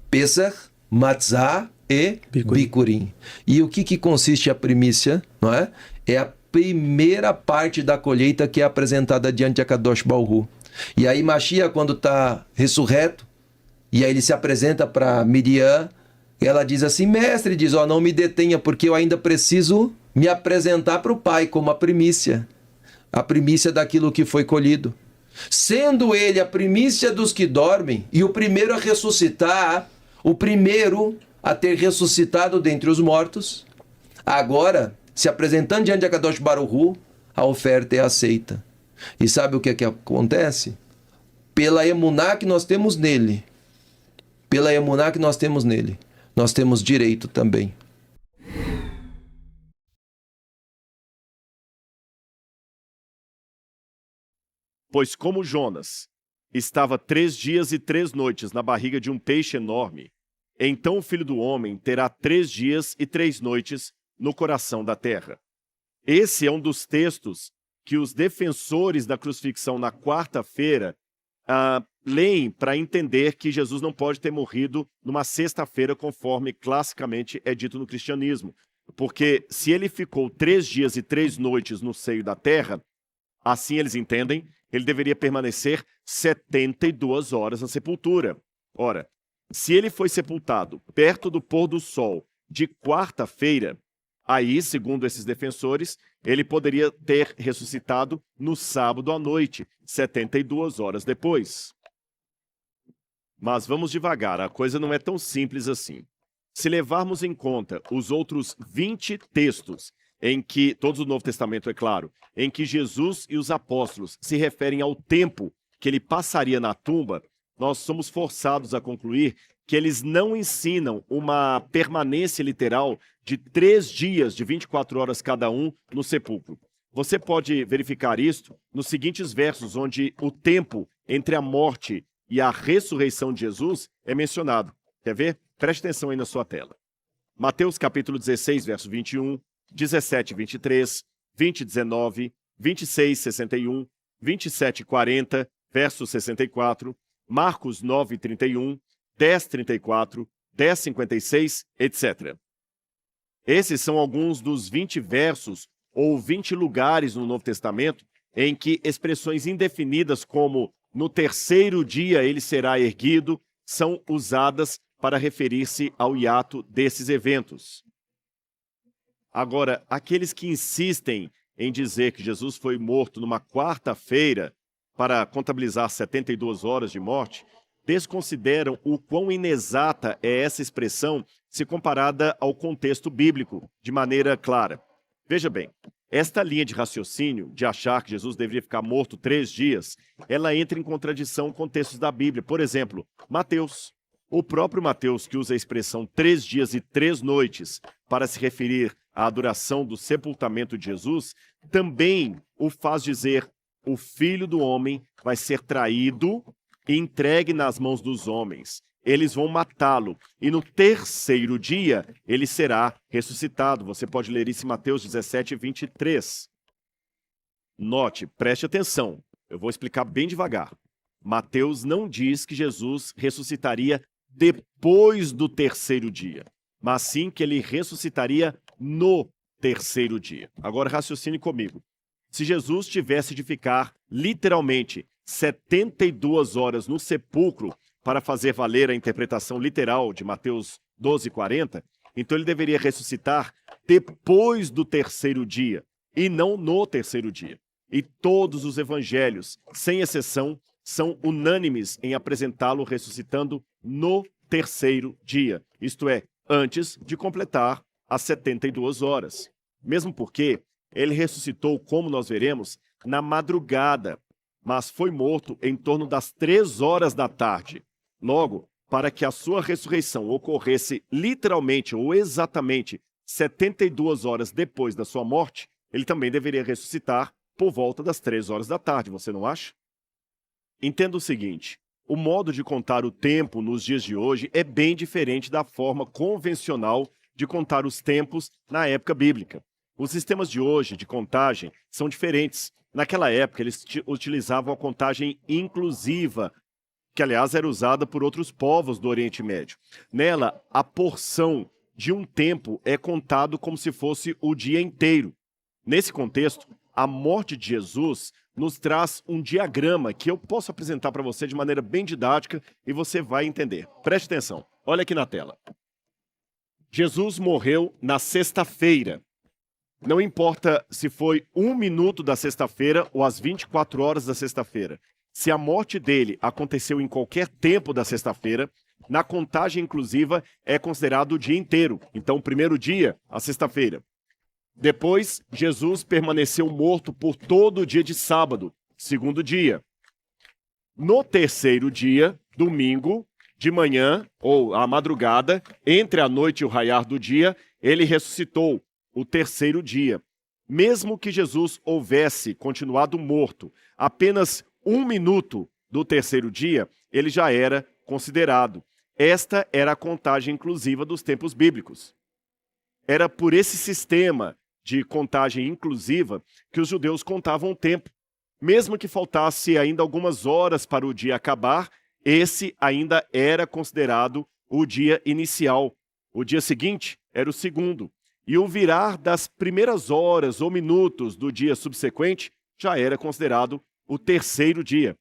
Pesach, Matzah e Bikurim. E o que consiste a primícia? Não é? É a primeira parte da colheita que é apresentada diante de Akadosh Baruch Hu. E aí Mashiach, quando está ressurreto, e aí ele se apresenta para Miriam, ela diz assim, mestre, diz, não me detenha, porque eu ainda preciso me apresentar para o Pai como a primícia daquilo que foi colhido. sendo ele a primícia dos que dormem e o primeiro a ressuscitar, o primeiro a ter ressuscitado dentre os mortos, agora, se apresentando diante de Akadosh Baruch Hu, a oferta é aceita. E sabe o que é que acontece? Pela emuná que nós temos nele, nós temos direito também.
Pois como Jonas estava 3 dias e 3 noites na barriga de um peixe enorme, então o Filho do Homem terá 3 dias e 3 noites no coração da terra. Esse é um dos textos que os defensores da crucifixão na quarta-feira leem para entender que Jesus não pode ter morrido numa sexta-feira, conforme classicamente é dito no cristianismo. Porque se ele ficou 3 dias e 3 noites no seio da terra, assim eles entendem, ele deveria permanecer 72 horas na sepultura. Ora, se ele foi sepultado perto do pôr do sol de quarta-feira, aí, segundo esses defensores, ele poderia ter ressuscitado no sábado à noite, 72 horas depois. Mas vamos devagar, a coisa não é tão simples assim. Se levarmos em conta os outros 20 textos, em que, todos do Novo Testamento, é claro, em que Jesus e os apóstolos se referem ao tempo que ele passaria na tumba, nós somos forçados a concluir que eles não ensinam uma permanência literal de 3 dias de 24 horas cada um no sepulcro. Você pode verificar isto nos seguintes versos, onde o tempo entre a morte e a ressurreição de Jesus é mencionado. Quer ver? Preste atenção aí na sua tela. Mateus capítulo 16, verso 21, 17, 23, 20, 19, 26, 61, 27, 40, verso 64, Marcos 9, 31, 10, 34, 10, 56, etc. Esses são alguns dos 20 versos ou 20 lugares no Novo Testamento em que expressões indefinidas como no terceiro dia ele será erguido são usadas para referir-se ao hiato desses eventos. Agora, aqueles que insistem em dizer que Jesus foi morto numa quarta-feira para contabilizar 72 horas de morte, desconsideram o quão inexata é essa expressão se comparada ao contexto bíblico, de maneira clara. Veja bem, esta linha de raciocínio, de achar que Jesus deveria ficar morto 3 dias, ela entra em contradição com textos da Bíblia. Por exemplo, Mateus. O próprio Mateus, que usa a expressão 3 dias e 3 noites para se referir à duração do sepultamento de Jesus, também o faz dizer: o Filho do Homem vai ser traído e entregue nas mãos dos homens. Eles vão matá-lo, e no terceiro dia ele será ressuscitado. Você pode ler isso em Mateus 17, 23. Note, preste atenção, eu vou explicar bem devagar. Mateus não diz que Jesus ressuscitaria depois do terceiro dia, mas sim que ele ressuscitaria no terceiro dia. Agora raciocine comigo. Se Jesus tivesse de ficar, literalmente, 72 horas no sepulcro para fazer valer a interpretação literal de Mateus 12:40, então ele deveria ressuscitar depois do terceiro dia, e não no terceiro dia. E todos os evangelhos, sem exceção, são unânimes em apresentá-lo ressuscitando no terceiro dia, isto é, antes de completar as 72 horas. Mesmo porque ele ressuscitou, como nós veremos, na madrugada, mas foi morto em torno das 3 horas da tarde. Logo, para que a sua ressurreição ocorresse literalmente ou exatamente 72 horas depois da sua morte, ele também deveria ressuscitar por volta das 3 horas da tarde, você não acha? Entenda o seguinte, o modo de contar o tempo nos dias de hoje é bem diferente da forma convencional de contar os tempos na época bíblica. Os sistemas de hoje de contagem são diferentes. Naquela época, eles utilizavam a contagem inclusiva, que, aliás, era usada por outros povos do Oriente Médio. Nela, a porção de um tempo é contado como se fosse o dia inteiro. Nesse contexto, a morte de Jesus nos traz um diagrama que eu posso apresentar para você de maneira bem didática e você vai entender. Preste atenção, olha aqui na tela. Jesus morreu na sexta-feira. Não importa se foi 1 minuto da sexta-feira ou as 24 horas da sexta-feira. Se a morte dele aconteceu em qualquer tempo da sexta-feira, na contagem inclusiva é considerado o dia inteiro. Então, o primeiro dia, a sexta-feira. Depois, Jesus permaneceu morto por todo o dia de sábado, segundo dia. No terceiro dia, domingo, de manhã, ou à madrugada, entre a noite e o raiar do dia, ele ressuscitou, o terceiro dia. Mesmo que Jesus houvesse continuado morto apenas 1 minuto do terceiro dia, ele já era considerado. Esta era a contagem inclusiva dos tempos bíblicos. Era por esse sistema de contagem inclusiva que os judeus contavam o tempo. Mesmo que faltasse ainda algumas horas para o dia acabar, esse ainda era considerado o dia inicial. O dia seguinte era o segundo. E o virar das primeiras horas ou minutos do dia subsequente já era considerado o terceiro dia.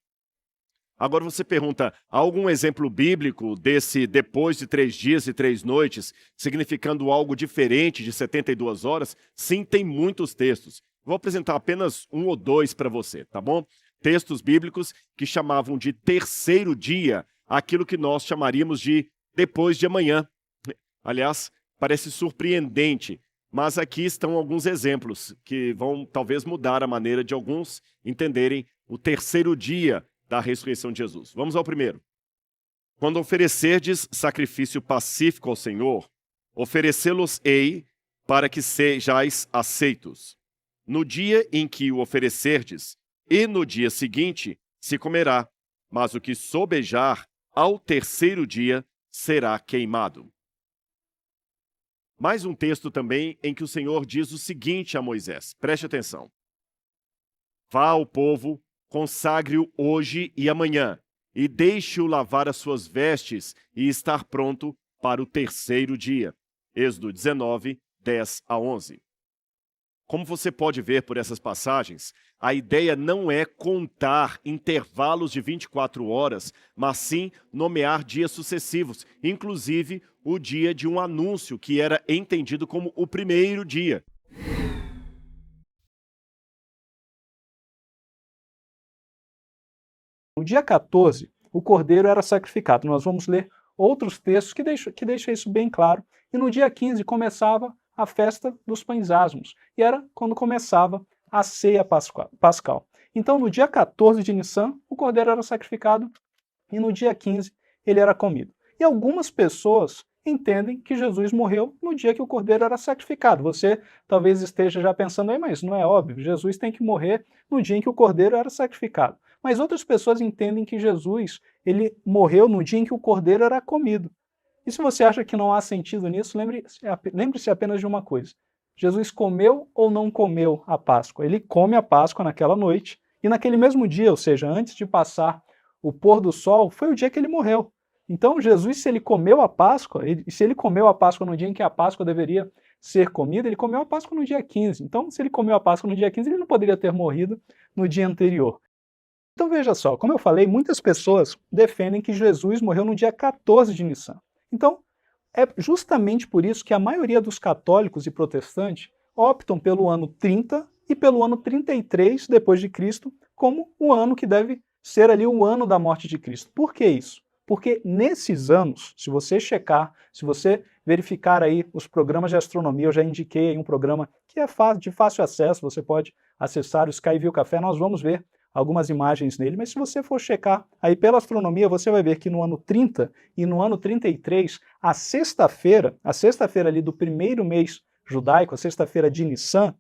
Agora você pergunta, há algum exemplo bíblico desse depois de 3 dias e 3 noites, significando algo diferente de 72 horas? Sim, tem muitos textos. Vou apresentar apenas 1 ou 2 para você, tá bom? Textos bíblicos que chamavam de terceiro dia aquilo que nós chamaríamos de depois de amanhã. Aliás, parece surpreendente, mas aqui estão alguns exemplos que vão talvez mudar a maneira de alguns entenderem o terceiro dia da ressurreição de Jesus. Vamos ao primeiro. Quando oferecerdes sacrifício pacífico ao Senhor, oferecê-los-ei para que sejais aceitos. No dia em que o oferecerdes, e no dia seguinte se comerá, mas o que sobejar ao terceiro dia será queimado. Mais um texto também em que o Senhor diz o seguinte a Moisés, preste atenção. Vá ao povo, consagre-o hoje e amanhã, e deixe-o lavar as suas vestes e estar pronto para o terceiro dia. Êxodo 19, 10 a 11. Como você pode ver por essas passagens, a ideia não é contar intervalos de 24 horas, mas sim nomear dias sucessivos, inclusive o dia de um anúncio que era entendido como o primeiro dia.
No dia 14, o cordeiro era sacrificado. Nós vamos ler outros textos que deixam isso bem claro. E no dia 15 começava a festa dos pães asmos. E era quando começava a ceia pascal. Então, no dia 14 de Nissan, o cordeiro era sacrificado e no dia 15 ele era comido. E algumas pessoas entendem que Jesus morreu no dia que o cordeiro era sacrificado. Você talvez esteja já pensando aí, mas não é óbvio, Jesus tem que morrer no dia em que o cordeiro era sacrificado. Mas outras pessoas entendem que Jesus ele morreu no dia em que o cordeiro era comido. E se você acha que não há sentido nisso, lembre-se apenas de uma coisa. Jesus comeu ou não comeu a Páscoa? Ele come a Páscoa naquela noite, e naquele mesmo dia, ou seja, antes de passar o pôr do sol, foi o dia que ele morreu. Então, Jesus, se ele comeu a Páscoa, se ele comeu a Páscoa no dia em que a Páscoa deveria ser comida, ele comeu a Páscoa no dia 15. Então, se ele comeu a Páscoa no dia 15, ele não poderia ter morrido no dia anterior. Então, veja só, como eu falei, muitas pessoas defendem que Jesus morreu no dia 14 de Nissan. Então, é justamente por isso que a maioria dos católicos e protestantes optam pelo ano 30 e pelo ano 33 depois de Cristo como o ano que deve ser ali o ano da morte de Cristo. Por que isso? Porque nesses anos, se você checar, se você verificar aí os programas de astronomia, eu já indiquei aí um programa que é de fácil acesso, você pode acessar o Sky View Café, nós vamos ver algumas imagens nele, mas se você for checar aí pela astronomia, você vai ver que no ano 30 e no ano 33, a sexta-feira ali do primeiro mês judaico, a sexta-feira de Nissan,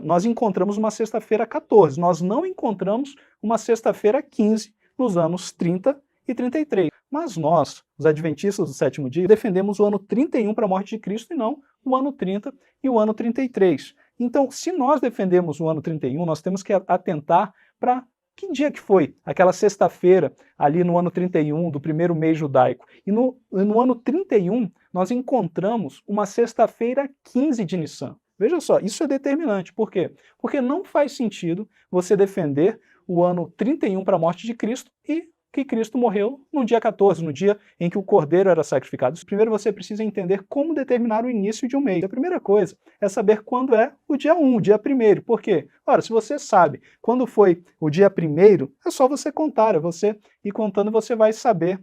nós encontramos uma sexta-feira 14, nós não encontramos uma sexta-feira 15 nos anos 30 e 33. Mas nós, os adventistas do sétimo dia, defendemos o ano 31 para a morte de Cristo e não o ano 30 e o ano 33. Então, se nós defendemos o ano 31, nós temos que atentar para que dia que foi aquela sexta-feira ali no ano 31 do primeiro mês judaico. E no ano 31, nós encontramos uma sexta-feira 15 de Nissan. Veja só, isso é determinante. Por quê? Porque não faz sentido você defender o ano 31 para a morte de Cristo e que Cristo morreu no dia 14, no dia em que o cordeiro era sacrificado. Primeiro você precisa entender como determinar o início de um mês. A primeira coisa é saber quando é o dia 1, o dia 1º. Por quê? Ora, se você sabe quando foi o dia 1º, é só você contar, é você ir contando, você vai saber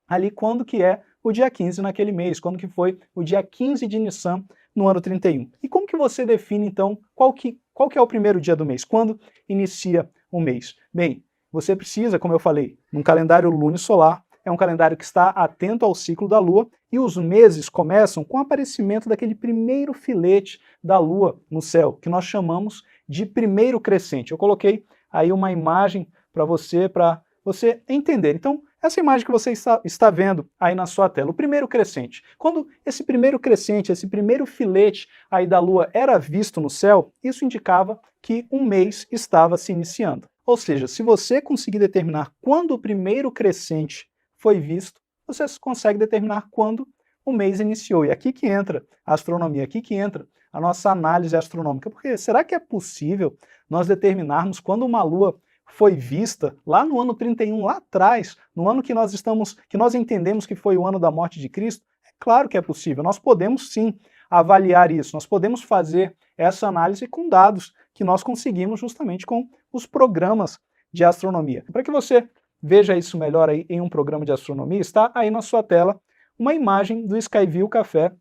ali quando que é o dia 15 naquele mês, quando que foi o dia 15 de Nissan no ano 31. E como que você define, então, qual que é o primeiro dia do mês? Quando inicia o mês? Bem, você precisa, como eu falei, num calendário lunisolar, é um calendário que está atento ao ciclo da Lua, e os meses começam com o aparecimento daquele primeiro filete da Lua no céu, que nós chamamos de primeiro crescente. Eu coloquei aí uma imagem para você entender. Então, essa imagem que você está vendo aí na sua tela, o primeiro crescente. Quando esse primeiro crescente, esse primeiro filete aí da Lua era visto no céu, isso indicava que um mês estava se iniciando. Ou seja, se você conseguir determinar quando o primeiro crescente foi visto, você consegue determinar quando o mês iniciou. E aqui que entra a astronomia, aqui que entra a nossa análise astronômica. Porque será que é possível nós determinarmos quando uma lua foi vista lá no ano 31, lá atrás, no ano que nós entendemos que foi o ano da morte de Cristo? É claro que é possível. Nós podemos sim avaliar isso, nós podemos fazer essa análise com dados que nós conseguimos justamente com os programas de astronomia. Para que você veja isso melhor aí em um programa de astronomia, está aí na sua tela uma imagem do Skyview Café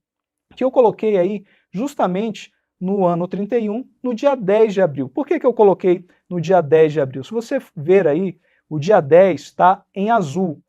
que eu coloquei aí justamente no ano 31, no dia 10 de abril. Por que eu coloquei no dia 10 de abril? Se você ver aí, o dia 10 está em azul.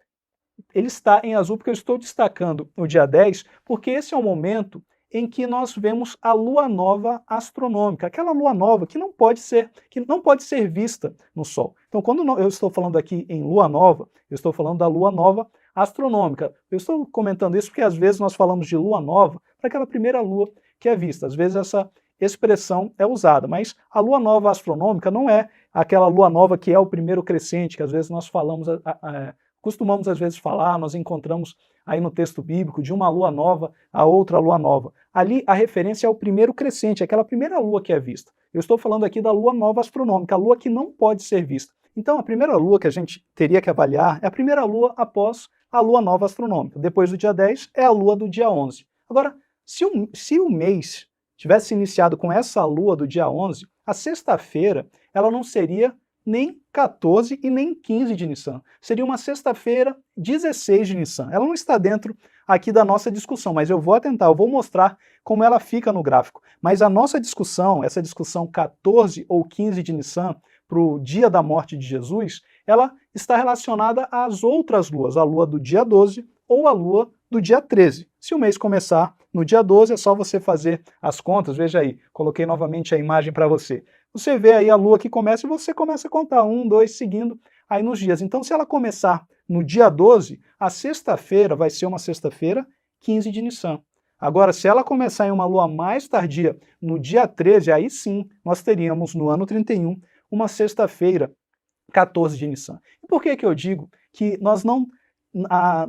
Ele está em azul porque eu estou destacando o dia 10, porque esse é o momento em que nós vemos a lua nova astronômica, aquela lua nova que não pode ser vista no Sol. Então, quando eu estou falando aqui em lua nova, eu estou falando da lua nova astronômica. Eu estou comentando isso porque às vezes nós falamos de lua nova para aquela primeira lua que é vista. Às vezes essa expressão é usada, mas a lua nova astronômica não é aquela lua nova que é o primeiro crescente, que às vezes nós falamos, costumamos às vezes falar, nós encontramos aí no texto bíblico de uma lua nova a outra lua nova. Ali a referência é o primeiro crescente, aquela primeira lua que é vista. Eu estou falando aqui da lua nova astronômica, a lua que não pode ser vista. Então a primeira lua que a gente teria que avaliar é a primeira lua após a lua nova astronômica. Depois do dia 10 é a lua do dia 11. Agora, se o mês tivesse iniciado com essa lua do dia 11, a sexta-feira ela não seria nem 14 e nem 15 de Nissan. Seria uma sexta-feira 16 de Nissan. Ela não está dentro aqui da nossa discussão, mas eu vou mostrar como ela fica no gráfico. Mas a nossa discussão, essa discussão 14 ou 15 de Nissan, para o dia da morte de Jesus, ela está relacionada às outras luas, a lua do dia 12 ou a lua do dia 13. Se o mês começar no dia 12, é só você fazer as contas. Veja aí, coloquei novamente a imagem para você. Você vê aí a lua que começa e você começa a contar 1, 2, seguindo aí nos dias. Então, se ela começar no dia 12, a sexta-feira vai ser uma sexta-feira 15 de Nissan. Agora, se ela começar em uma lua mais tardia, no dia 13, aí sim, nós teríamos no ano 31 uma sexta-feira 14 de Nissan. E por que eu digo que nós não...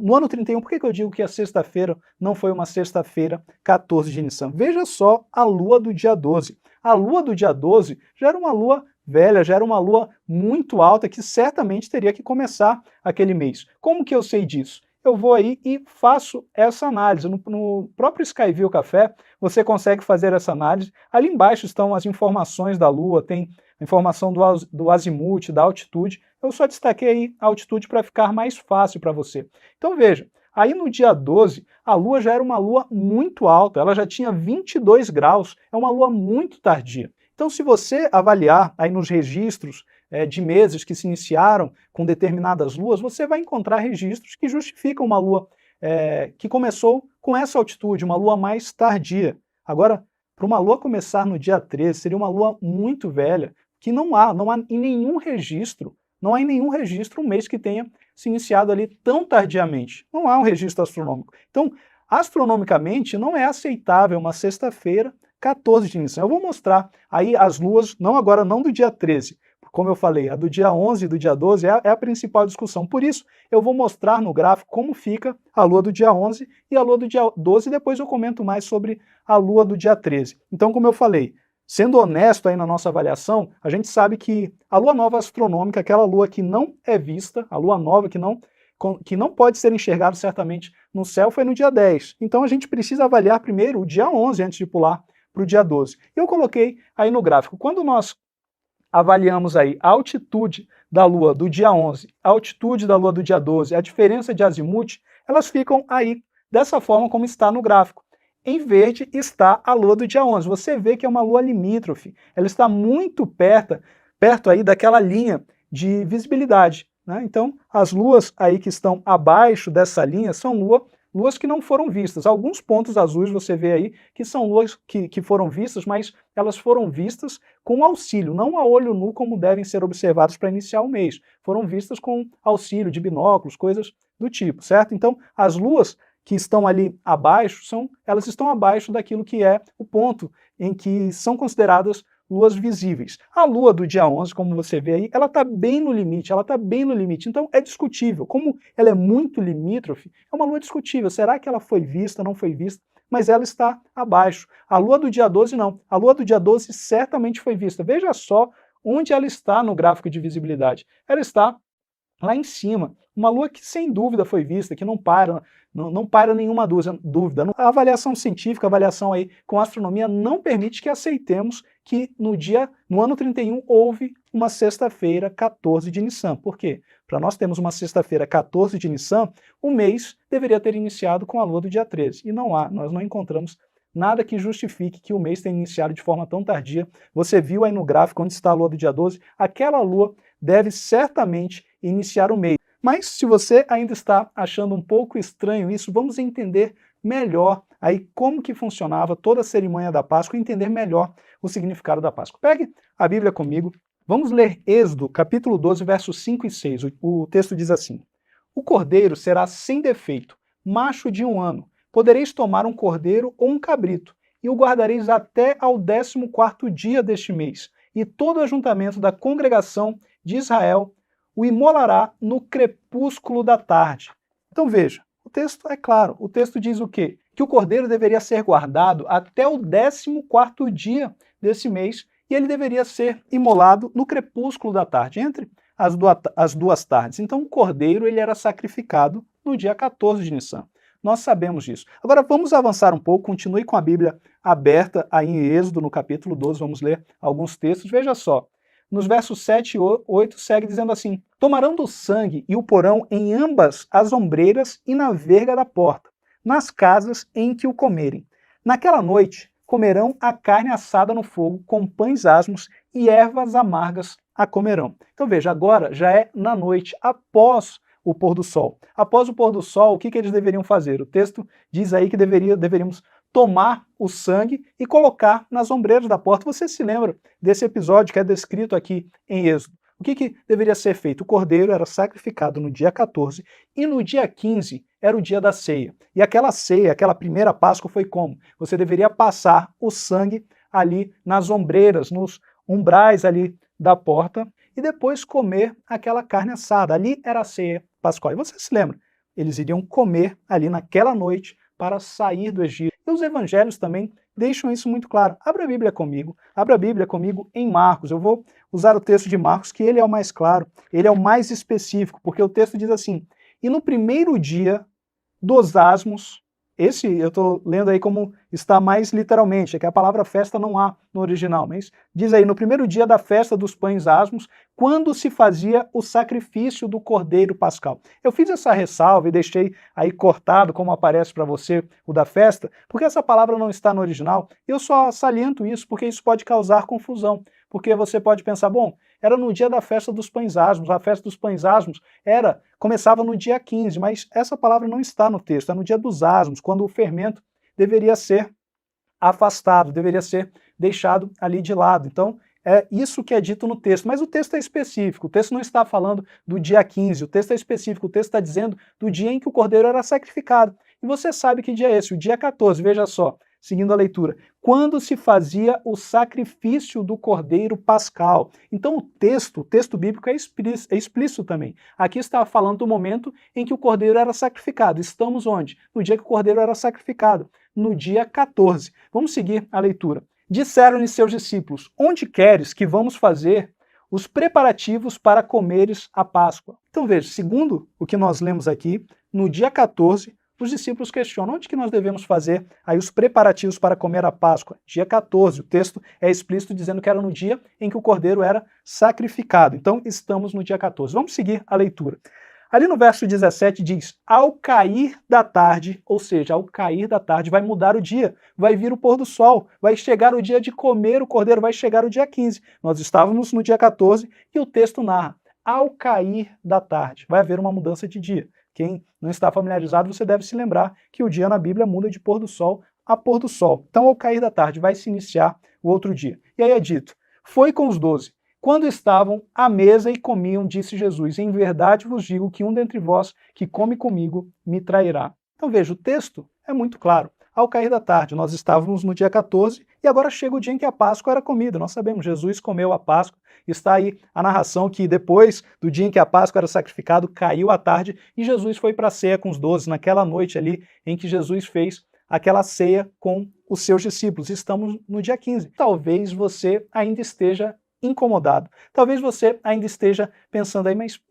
no ano 31, por que eu digo que a sexta-feira não foi uma sexta-feira 14 de Nissan? Veja só a lua do dia 12. A lua do dia 12 já era uma lua velha, já era uma lua muito alta, que certamente teria que começar aquele mês. Como que eu sei disso? Eu vou aí e faço essa análise. No próprio Skyview Café, você consegue fazer essa análise. Ali embaixo estão as informações da lua, tem a informação do azimuth, da altitude. Eu só destaquei aí a altitude para ficar mais fácil para você. Então veja, aí no dia 12, a lua já era uma lua muito alta, ela já tinha 22 graus, é uma lua muito tardia. Então se você avaliar aí nos registros de meses que se iniciaram com determinadas luas, você vai encontrar registros que justificam uma lua que começou com essa altitude, uma lua mais tardia. Agora, para uma lua começar no dia 13, seria uma lua muito velha, que não há em nenhum registro, um mês que tenha se iniciado ali tão tardiamente. Não há um registro astronômico. Então, astronomicamente, não é aceitável uma sexta-feira 14 de Nissan. Eu vou mostrar aí as luas, não do dia 13, como eu falei, a do dia 11 e do dia 12 é a principal discussão. Por isso, eu vou mostrar no gráfico como fica a lua do dia 11 e a lua do dia 12, e depois eu comento mais sobre a lua do dia 13. Então, como eu falei, sendo honesto aí na nossa avaliação, a gente sabe que a lua nova astronômica, aquela lua que não é vista, a lua nova que não pode ser enxergada certamente no céu, foi no dia 10. Então a gente precisa avaliar primeiro o dia 11 antes de pular para o dia 12. Eu coloquei aí no gráfico, quando nós avaliamos aí a altitude da lua do dia 11, a altitude da lua do dia 12, a diferença de azimuth, elas ficam aí dessa forma como está no gráfico. Em verde está a lua do dia 11. Você vê que é uma lua limítrofe. Ela está muito perto aí daquela linha de visibilidade, né? Então, as luas aí que estão abaixo dessa linha são luas que não foram vistas. Alguns pontos azuis você vê aí que são luas que foram vistas, mas elas foram vistas com auxílio, não a olho nu como devem ser observadas para iniciar o mês. Foram vistas com auxílio de binóculos, coisas do tipo, certo? Então, as luas que estão ali abaixo, elas estão abaixo daquilo que é o ponto em que são consideradas luas visíveis. A lua do dia 11, como você vê aí, ela está bem no limite, Então é discutível. Como ela é muito limítrofe, é uma lua discutível. Será que ela foi vista, não foi vista? Mas ela está abaixo. A lua do dia 12 não. A lua do dia 12 certamente foi vista. Veja só onde ela está no gráfico de visibilidade. Ela está lá em cima. Uma lua que sem dúvida foi vista, que não para nenhuma dúvida. A avaliação científica, a avaliação aí com astronomia não permite que aceitemos que no ano 31 houve uma sexta-feira 14 de Nissan. Por quê? Para nós termos uma sexta-feira 14 de Nissan, o mês deveria ter iniciado com a lua do dia 13. E nós não encontramos nada que justifique que o mês tenha iniciado de forma tão tardia. Você viu aí no gráfico onde está a lua do dia 12, aquela lua deve certamente iniciar o mês. Mas se você ainda está achando um pouco estranho isso, vamos entender melhor aí como que funcionava toda a cerimônia da Páscoa e entender melhor o significado da Páscoa. Pegue a Bíblia comigo, vamos ler Êxodo, capítulo 12, versos 5 e 6. O texto diz assim: O cordeiro será sem defeito, macho de 1 ano. Podereis tomar um cordeiro ou um cabrito, e o guardareis até ao 14º dia deste mês, e todo o ajuntamento da congregação de Israel o imolará no crepúsculo da tarde. Então veja, o texto é claro, o texto diz o quê? Que o cordeiro deveria ser guardado até o 14º dia desse mês e ele deveria ser imolado no crepúsculo da tarde, entre as duas tardes. Então o cordeiro ele era sacrificado no dia 14 de Nissan. Nós sabemos disso. Agora vamos avançar um pouco, continue com a Bíblia aberta aí em Êxodo, no capítulo 12, vamos ler alguns textos. Veja só, nos versos 7 e 8 segue dizendo assim: Tomarão do sangue e o porão em ambas as ombreiras e na verga da porta, nas casas em que o comerem. Naquela noite comerão a carne assada no fogo, com pães asmos e ervas amargas a comerão. Então veja, agora já é na noite, após o pôr do sol. Após o pôr do sol, o que eles deveriam fazer? O texto diz aí que deveríamos tomar o sangue e colocar nas ombreiras da porta. Você se lembra desse episódio que é descrito aqui em Êxodo? O que deveria ser feito? O cordeiro era sacrificado no dia 14 e no dia 15 era o dia da ceia. E aquela ceia, aquela primeira Páscoa foi como? Você deveria passar o sangue ali nas ombreiras, nos umbrais ali da porta e depois comer aquela carne assada. Ali era a ceia pascual. E você se lembra? Eles iriam comer ali naquela noite para sair do Egito. E os evangelhos também deixam isso muito claro. Abra a Bíblia comigo em Marcos. Eu vou usar o texto de Marcos, que ele é o mais claro, ele é o mais específico, porque o texto diz assim: E no primeiro dia dos asmos, esse eu estou lendo aí como está mais literalmente, é que a palavra festa não há no original, mas diz aí, no primeiro dia da festa dos pães asmos, quando se fazia o sacrifício do cordeiro pascal. Eu fiz essa ressalva e deixei aí cortado, como aparece para você, o da festa, porque essa palavra não está no original. Eu só saliento isso porque isso pode causar confusão, porque você pode pensar, bom, era no dia da festa dos pães asmos, a festa dos pães asmos começava no dia 15, mas essa palavra não está no texto, é no dia dos asmos, quando o fermento deveria ser afastado, deveria ser deixado ali de lado. Então, é isso que é dito no texto, mas o texto é específico, o texto não está falando do dia 15, o texto é específico, o texto está dizendo do dia em que o cordeiro era sacrificado. E você sabe que dia é esse, o dia 14, veja só, seguindo a leitura, quando se fazia o sacrifício do cordeiro pascal. Então o texto bíblico é explícito também. Aqui está falando do momento em que o cordeiro era sacrificado. Estamos onde? No dia que o cordeiro era sacrificado, no dia 14. Vamos seguir a leitura. Disseram-lhe seus discípulos: onde queres que vamos fazer os preparativos para comeres a Páscoa? Então veja, segundo o que nós lemos aqui, no dia 14, os discípulos questionam onde que nós devemos fazer aí os preparativos para comer a Páscoa. Dia 14, o texto é explícito dizendo que era no dia em que o cordeiro era sacrificado. Então estamos no dia 14. Vamos seguir a leitura. Ali no verso 17 diz, ao cair da tarde, ou seja, ao cair da tarde vai mudar o dia, vai vir o pôr do sol, vai chegar o dia de comer o cordeiro, vai chegar o dia 15. Nós estávamos no dia 14 e o texto narra, ao cair da tarde, vai haver uma mudança de dia. Quem não está familiarizado, você deve se lembrar que o dia na Bíblia muda de pôr do sol a pôr do sol. Então, ao cair da tarde, vai se iniciar o outro dia. E aí é dito, foi com os 12. Quando estavam à mesa e comiam, disse Jesus, em verdade vos digo que um dentre vós que come comigo me trairá. Então veja, o texto é muito claro. Ao cair da tarde, nós estávamos no dia 14 e agora chega o dia em que a Páscoa era comida. Nós sabemos, Jesus comeu a Páscoa. Está aí a narração que depois do dia em que a Páscoa era sacrificado, caiu a tarde e Jesus foi para a ceia com os 12, naquela noite ali em que Jesus fez aquela ceia com os seus discípulos. Estamos no dia 15. Talvez você ainda esteja incomodado. Talvez você ainda esteja pensando aí, mas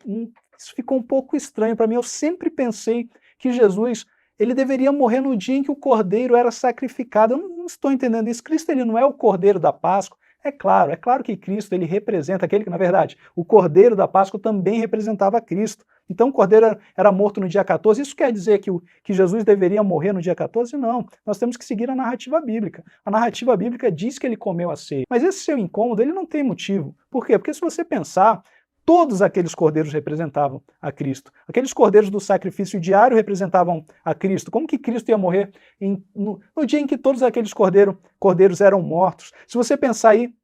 isso ficou um pouco estranho para mim. Eu sempre pensei que Jesus ele deveria morrer no dia em que o cordeiro era sacrificado. Eu não estou entendendo isso. Cristo ele não é o cordeiro da Páscoa. É claro que Cristo ele representa aquele que, na verdade, o cordeiro da Páscoa também representava Cristo. Então o cordeiro era morto no dia 14. Isso quer dizer que Jesus deveria morrer no dia 14? Não. Nós temos que seguir a narrativa bíblica. A narrativa bíblica diz que ele comeu a ceia. Mas esse seu incômodo ele não tem motivo. Por quê? Porque se você pensar, todos aqueles cordeiros representavam a Cristo. Aqueles cordeiros do sacrifício diário representavam a Cristo. Como que Cristo ia morrer no dia em que todos aqueles cordeiros eram mortos? Se você pensar aí,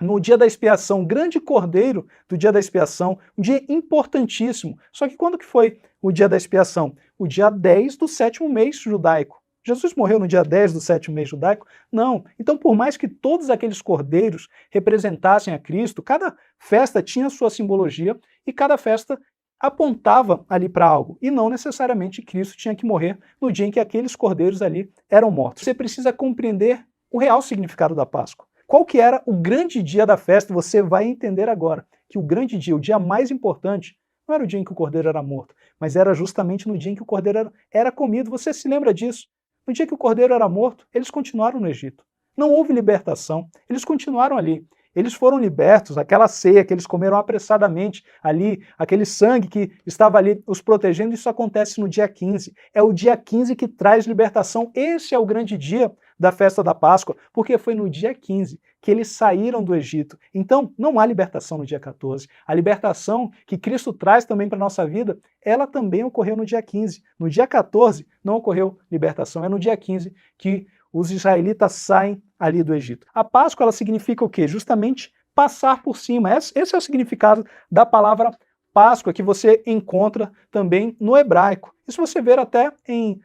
no dia da expiação, grande cordeiro do dia da expiação, um dia importantíssimo. Só que quando que foi o dia da expiação? O dia 10 do 7º mês judaico. Jesus morreu no dia 10 do 7º mês judaico? Não. Então, por mais que todos aqueles cordeiros representassem a Cristo, cada festa tinha sua simbologia e cada festa apontava ali para algo. E não necessariamente Cristo tinha que morrer no dia em que aqueles cordeiros ali eram mortos. Você precisa compreender o real significado da Páscoa. Qual que era o grande dia da festa? Você vai entender agora que o grande dia, o dia mais importante, não era o dia em que o cordeiro era morto, mas era justamente no dia em que o cordeiro era comido. Você se lembra disso? No dia que o cordeiro era morto, eles continuaram no Egito. Não houve libertação, eles continuaram ali. Eles foram libertos, aquela ceia que eles comeram apressadamente ali, aquele sangue que estava ali os protegendo, isso acontece no dia 15. É o dia 15 que traz libertação. Esse é o grande dia da festa da Páscoa, porque foi no dia 15 que eles saíram do Egito. Então, não há libertação no dia 14. A libertação que Cristo traz também para a nossa vida, ela também ocorreu no dia 15. No dia 14 não ocorreu libertação, é no dia 15 que os israelitas saem ali do Egito. A Páscoa, ela significa o quê? Justamente passar por cima. Esse é o significado da palavra Páscoa, que você encontra também no hebraico. Isso você vê até em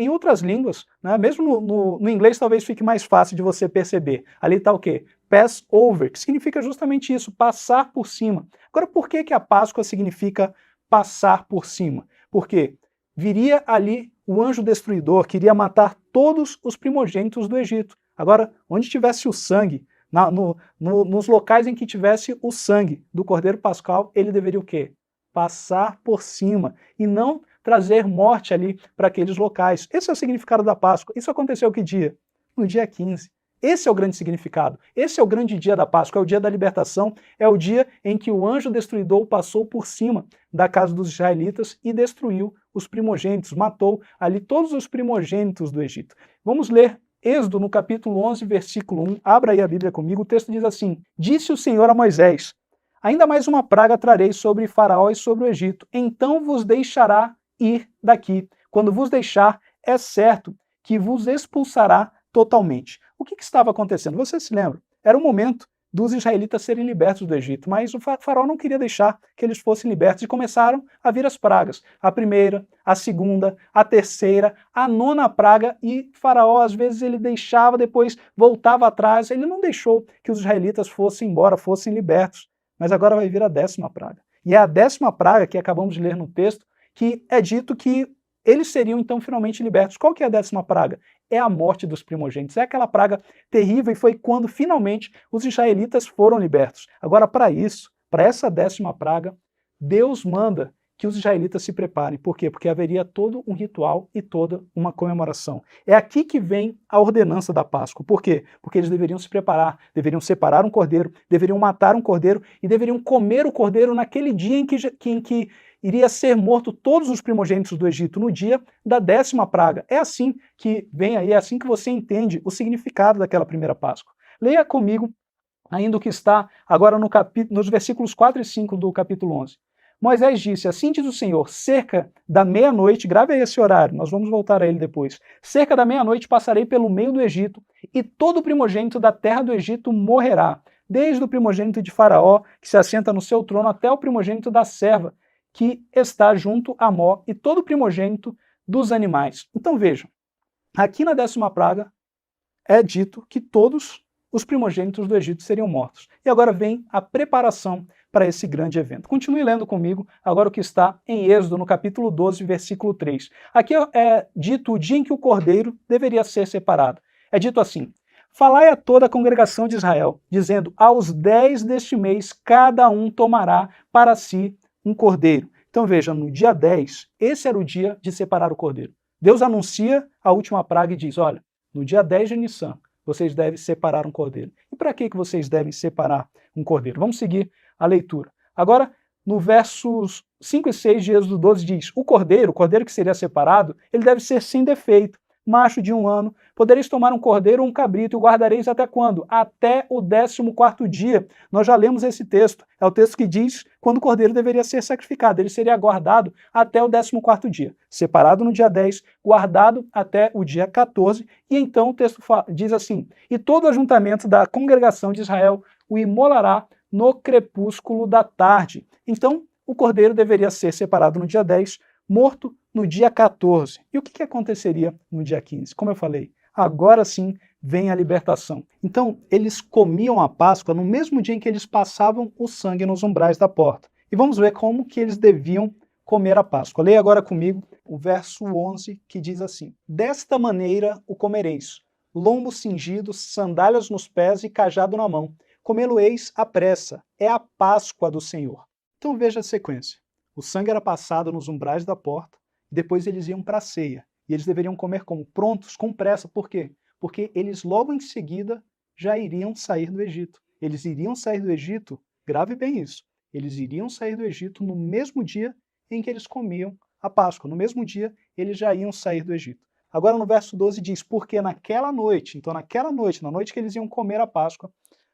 outras línguas, né? Mesmo no inglês talvez fique mais fácil de você perceber. Ali está o quê? Passover, que significa justamente isso, passar por cima. Agora, por que a Páscoa significa passar por cima? Porque viria ali o anjo destruidor, queria matar todos os primogênitos do Egito. Agora, onde tivesse o sangue, nos locais em que tivesse o sangue do Cordeiro Pascal, ele deveria o quê? Passar por cima e não trazer morte ali para aqueles locais. Esse é o significado da Páscoa. Isso aconteceu que dia? No dia 15. Esse é o grande significado. Esse é o grande dia da Páscoa, é o dia da libertação, é o dia em que o anjo destruidor passou por cima da casa dos israelitas e destruiu os primogênitos, matou ali todos os primogênitos do Egito. Vamos ler Êxodo no capítulo 11, versículo 1. Abra aí a Bíblia comigo, o texto diz assim: Disse o Senhor a Moisés, ainda mais uma praga trarei sobre Faraó e sobre o Egito, então vos deixará ir daqui. Quando vos deixar, é certo que vos expulsará totalmente. O que estava acontecendo? Você se lembra? Era o momento dos israelitas serem libertos do Egito, mas o faraó não queria deixar que eles fossem libertos e começaram a vir as pragas. A primeira, a segunda, a terceira, a nona praga, e faraó às vezes ele deixava, depois voltava atrás, ele não deixou que os israelitas fossem embora, fossem libertos. Mas agora vai vir a 10ª praga. E é a 10ª praga que acabamos de ler no texto, que é dito que eles seriam então finalmente libertos. Qual que é a 10ª praga? é a morte dos primogênitos. É aquela praga terrível e foi quando finalmente os israelitas foram libertos. Agora, para isso, para essa 10ª praga, Deus manda que os israelitas se preparem. Por quê? Porque haveria todo um ritual e toda uma comemoração. É aqui que vem a ordenança da Páscoa. Por quê? Porque eles deveriam se preparar, deveriam separar um cordeiro, deveriam matar um cordeiro e deveriam comer o cordeiro naquele dia em que iria ser morto todos os primogênitos do Egito, no dia da 10ª praga. É assim que vem aí, é assim que você entende o significado daquela primeira Páscoa. Leia comigo ainda o que está agora nos versículos 4 e 5 do capítulo 11. Moisés disse, assim diz o Senhor, cerca da meia-noite, grave aí esse horário, nós vamos voltar a ele depois, cerca da meia-noite passarei pelo meio do Egito, e todo primogênito da terra do Egito morrerá, desde o primogênito de Faraó, que se assenta no seu trono, até o primogênito da serva, que está junto a Mó, e todo primogênito dos animais. Então vejam, aqui na 10ª praga é dito que todos os primogênitos do Egito seriam mortos. E agora vem a preparação para esse grande evento. Continue lendo comigo agora o que está em Êxodo, no capítulo 12, versículo 3. Aqui é dito o dia em que o cordeiro deveria ser separado. É dito assim, falai a toda a congregação de Israel, dizendo, aos 10 deste mês, cada um tomará para si um cordeiro. Então veja, no dia 10, esse era o dia de separar o cordeiro. Deus anuncia a última praga e diz, olha, no dia 10 de Nissan, vocês devem separar um cordeiro. E para que vocês devem separar um cordeiro? Vamos seguir a leitura. Agora, no versos 5 e 6 de Êxodo 12 diz, o cordeiro que seria separado, ele deve ser sem defeito, macho de 1 ano. Podereis tomar um cordeiro ou um cabrito e o guardareis até quando? Até o 14º dia. Nós já lemos esse texto. É o texto que diz quando o cordeiro deveria ser sacrificado. Ele seria guardado até o 14º dia. Separado no dia 10, guardado até o dia 14. E então o texto diz assim, e todo o ajuntamento da congregação de Israel o imolará no crepúsculo da tarde. Então, o cordeiro deveria ser separado no dia 10, morto no dia 14. E o que aconteceria no dia 15? Como eu falei, agora sim vem a libertação. Então, eles comiam a Páscoa no mesmo dia em que eles passavam o sangue nos umbrais da porta. E vamos ver como que eles deviam comer a Páscoa. Leia agora comigo o verso 11, que diz assim, desta maneira o comereis, lombo cingido, sandálias nos pés e cajado na mão. Comê-lo-eis à pressa, é a Páscoa do Senhor. Então veja a sequência. O sangue era passado nos umbrais da porta, depois eles iam para a ceia. E eles deveriam comer como? Prontos, com pressa. Por quê? Porque eles logo em seguida já iriam sair do Egito. Eles iriam sair do Egito, grave bem isso, eles iriam sair do Egito no mesmo dia em que eles comiam a Páscoa. No mesmo dia, eles já iam sair do Egito. Agora no verso 12 diz, porque naquela noite, então naquela noite, na noite que eles iam comer a Páscoa,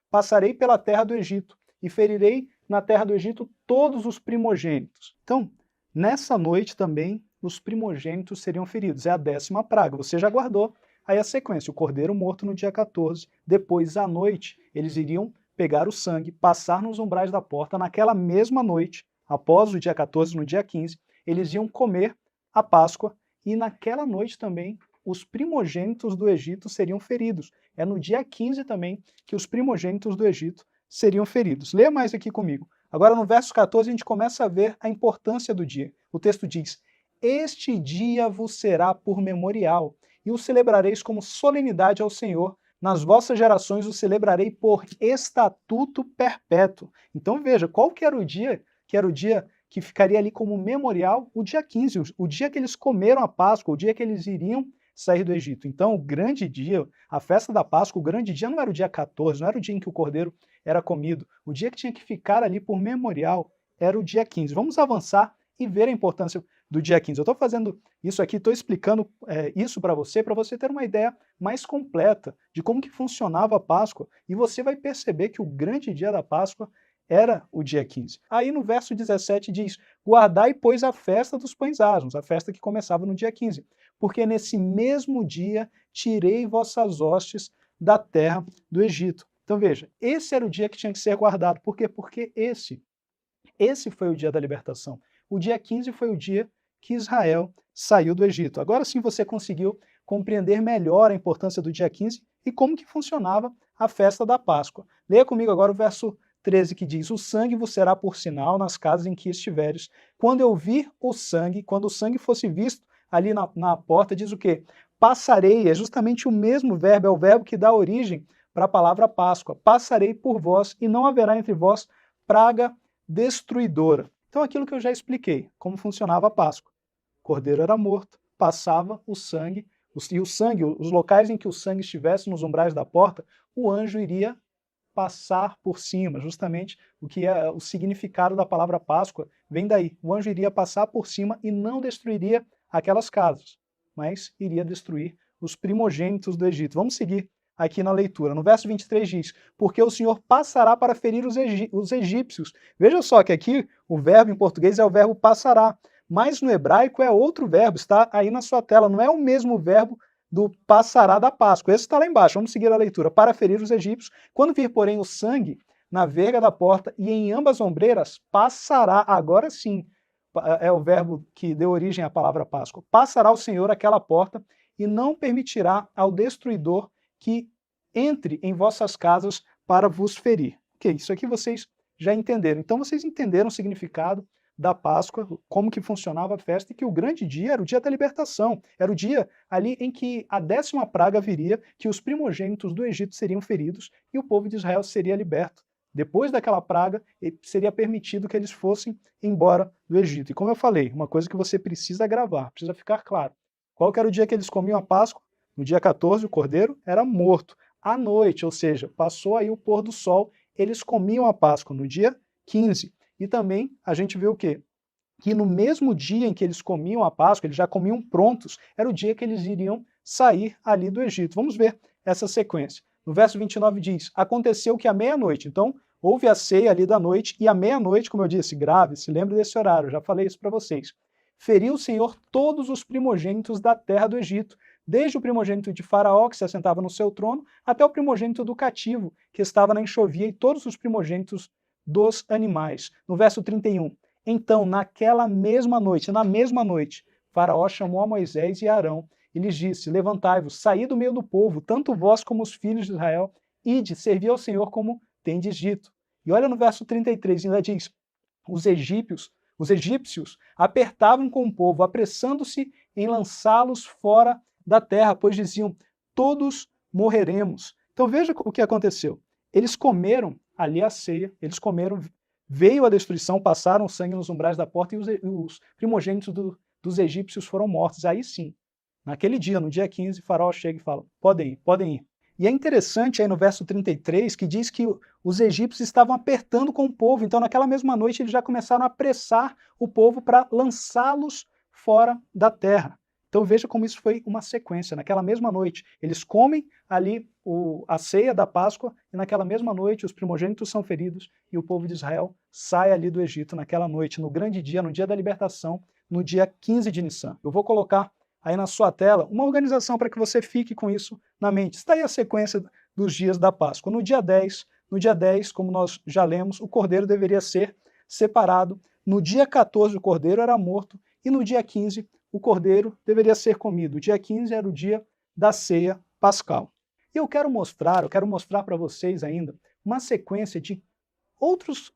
passarei pela terra do Egito e ferirei na terra do Egito todos os primogênitos. Então, nessa noite também, os primogênitos seriam feridos. É a 10ª praga. Você já guardou aí a sequência. O cordeiro morto no dia 14. Depois, à noite, eles iriam pegar o sangue, passar nos umbrais da porta. Naquela mesma noite, após o dia 14, no dia 15, eles iam comer a Páscoa. E naquela noite também, os primogênitos do Egito seriam feridos. É no dia 15 também que os primogênitos do Egito seriam feridos. Leia mais aqui comigo. Agora no verso 14 a gente começa a ver a importância do dia. O texto diz, este dia vos será por memorial, e o celebrareis como solenidade ao Senhor. Nas vossas gerações o celebrarei por estatuto perpétuo. Então veja, qual que era o dia que ficaria ali como memorial? O dia 15, o dia que eles comeram a Páscoa, o dia que eles iriam sair do Egito. Então, o grande dia, a festa da Páscoa, o grande dia não era o dia 14, não era o dia em que o cordeiro era comido. O dia que tinha que ficar ali por memorial era o dia 15. Vamos avançar e ver a importância do dia 15. Eu estou fazendo isso aqui, estou explicando isso para você ter uma ideia mais completa de como que funcionava a Páscoa, e você vai perceber que o grande dia da Páscoa era o dia 15. Aí no verso 17 diz, guardai, pois, a festa dos pães asmos, a festa que começava no dia 15, porque nesse mesmo dia tirei vossas hostes da terra do Egito. Então veja, esse era o dia que tinha que ser guardado. Por quê? Porque esse foi o dia da libertação. O dia 15 foi o dia que Israel saiu do Egito. Agora sim você conseguiu compreender melhor a importância do dia 15 e como que funcionava a festa da Páscoa. Leia comigo agora o verso 13, que diz, o sangue vos será por sinal nas casas em que estiveres. Quando eu vir o sangue, quando o sangue fosse visto ali na porta, diz o quê? passarei é justamente o mesmo verbo, é o verbo que dá origem para a palavra Páscoa. Passarei por vós e não haverá entre vós praga destruidora. Então aquilo que eu já expliquei, como funcionava a Páscoa. O cordeiro era morto, passava o sangue, e o sangue, os locais em que o sangue estivesse nos umbrais da porta, o anjo iria passar por cima, justamente o que é o significado da palavra Páscoa, vem daí. O anjo iria passar por cima e não destruiria aquelas casas, mas iria destruir os primogênitos do Egito. Vamos seguir aqui na leitura. No verso 23 diz, porque o Senhor passará para ferir os egípcios. Veja só que aqui o verbo em português é o verbo passará, mas no hebraico é outro verbo, está aí na sua tela, não é o mesmo verbo do passará da Páscoa. Esse está lá embaixo, vamos seguir a leitura. Para ferir os egípcios, quando vir, porém, o sangue na verga da porta e em ambas ombreiras, passará, agora sim, é o verbo que deu origem à palavra Páscoa, passará o Senhor aquela porta e não permitirá ao destruidor que entre em vossas casas para vos ferir. Ok, isso aqui vocês já entenderam. Então vocês entenderam o significado da Páscoa, como que funcionava a festa, e que o grande dia era o dia da libertação, era o dia ali em que a 10ª praga viria, que os primogênitos do Egito seriam feridos e o povo de Israel seria liberto. Depois daquela praga, seria permitido que eles fossem embora do Egito. E como eu falei, uma coisa que você precisa gravar, precisa ficar claro. Qual que era o dia que eles comiam a Páscoa? No dia 14, o cordeiro era morto. À noite, ou seja, passou aí o pôr do sol, eles comiam a Páscoa no dia 15. E também a gente vê o quê? Que no mesmo dia em que eles comiam a Páscoa, eles já comiam prontos, era o dia que eles iriam sair ali do Egito. Vamos ver essa sequência. No verso 29 diz, aconteceu que à meia-noite, então houve a ceia ali da noite, e à meia-noite, como eu disse, grave, se lembre desse horário, eu já falei isso para vocês. Feriu o Senhor todos os primogênitos da terra do Egito, desde o primogênito de Faraó, que se assentava no seu trono, até o primogênito do cativo, que estava na enxovia, e todos os primogênitos dos animais. No verso 31, então, naquela mesma noite, Faraó chamou a Moisés e a Arão e lhes disse, levantai-vos, saí do meio do povo, tanto vós como os filhos de Israel, ide, servi ao Senhor como tendes dito. E olha no verso 33, ainda diz, os egípcios apertavam com o povo, apressando-se em lançá-los fora da terra, pois diziam, todos morreremos. Então veja o que aconteceu. Eles comeram ali a ceia, eles comeram, veio a destruição, passaram o sangue nos umbrais da porta e os primogênitos dos egípcios foram mortos. Aí sim, naquele dia, no dia 15, Faraó chega e fala, podem ir. E é interessante aí no verso 33 que diz que os egípcios estavam apertando com o povo, então naquela mesma noite eles já começaram a apressar o povo para lançá-los fora da terra. Então veja como isso foi uma sequência. Naquela mesma noite, eles comem ali a ceia da Páscoa, e naquela mesma noite os primogênitos são feridos e o povo de Israel sai ali do Egito naquela noite, no grande dia, no dia da libertação, no dia 15 de Nissan. Eu vou colocar aí na sua tela uma organização para que você fique com isso na mente. Está aí a sequência dos dias da Páscoa. No dia 10, como nós já lemos, o cordeiro deveria ser separado. No dia 14, o cordeiro era morto, e no dia 15, o cordeiro deveria ser comido. O dia 15 era o dia da ceia pascal. E eu quero mostrar para vocês ainda uma sequência de outros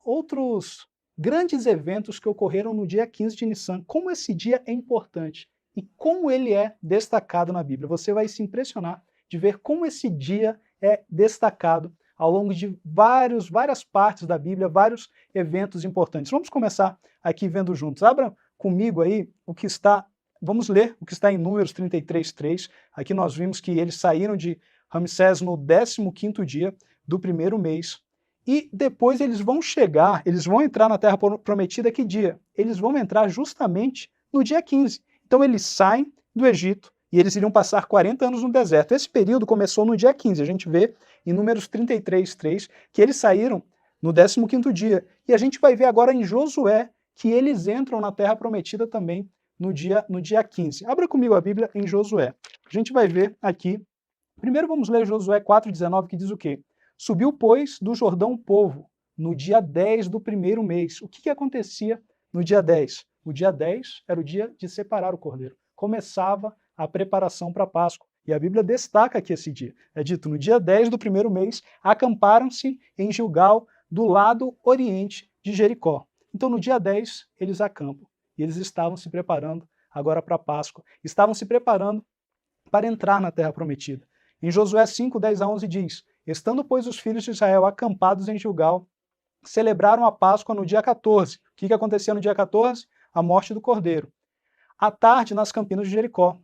grandes eventos que ocorreram no dia 15 de Nissan. Como esse dia é importante e como ele é destacado na Bíblia. Você vai se impressionar de ver como esse dia é destacado ao longo de várias partes da Bíblia, vários eventos importantes. Vamos começar aqui vendo juntos. Abra comigo aí vamos ler o que está em Números 33:3. Aqui nós vimos que eles saíram de Ramsés no 15º dia do primeiro mês. E depois eles vão entrar na Terra Prometida que dia? Eles vão entrar justamente no dia 15. Então eles saem do Egito e eles iriam passar 40 anos no deserto. Esse período começou no dia 15. A gente vê em Números 33:3 que eles saíram no 15º dia. E a gente vai ver agora em Josué que eles entram na Terra Prometida também no dia 15. Abra comigo a Bíblia em Josué. A gente vai ver aqui. Primeiro vamos ler Josué 4:19, que diz o quê? Subiu, pois, do Jordão o povo, no dia 10 do primeiro mês. O que acontecia no dia 10? O dia 10 era o dia de separar o cordeiro. Começava a preparação para a Páscoa. E a Bíblia destaca aqui esse dia. É dito, no dia 10 do primeiro mês, acamparam-se em Gilgal, do lado oriente de Jericó. Então, no dia 10, eles acampam. E eles estavam se preparando agora para a Páscoa. Estavam se preparando para entrar na terra prometida. Em Josué 5, 10-11 diz: estando, pois, os filhos de Israel acampados em Gilgal, celebraram a Páscoa no dia 14. O que acontecia no dia 14? A morte do cordeiro. À tarde, nas campinas de Jericó.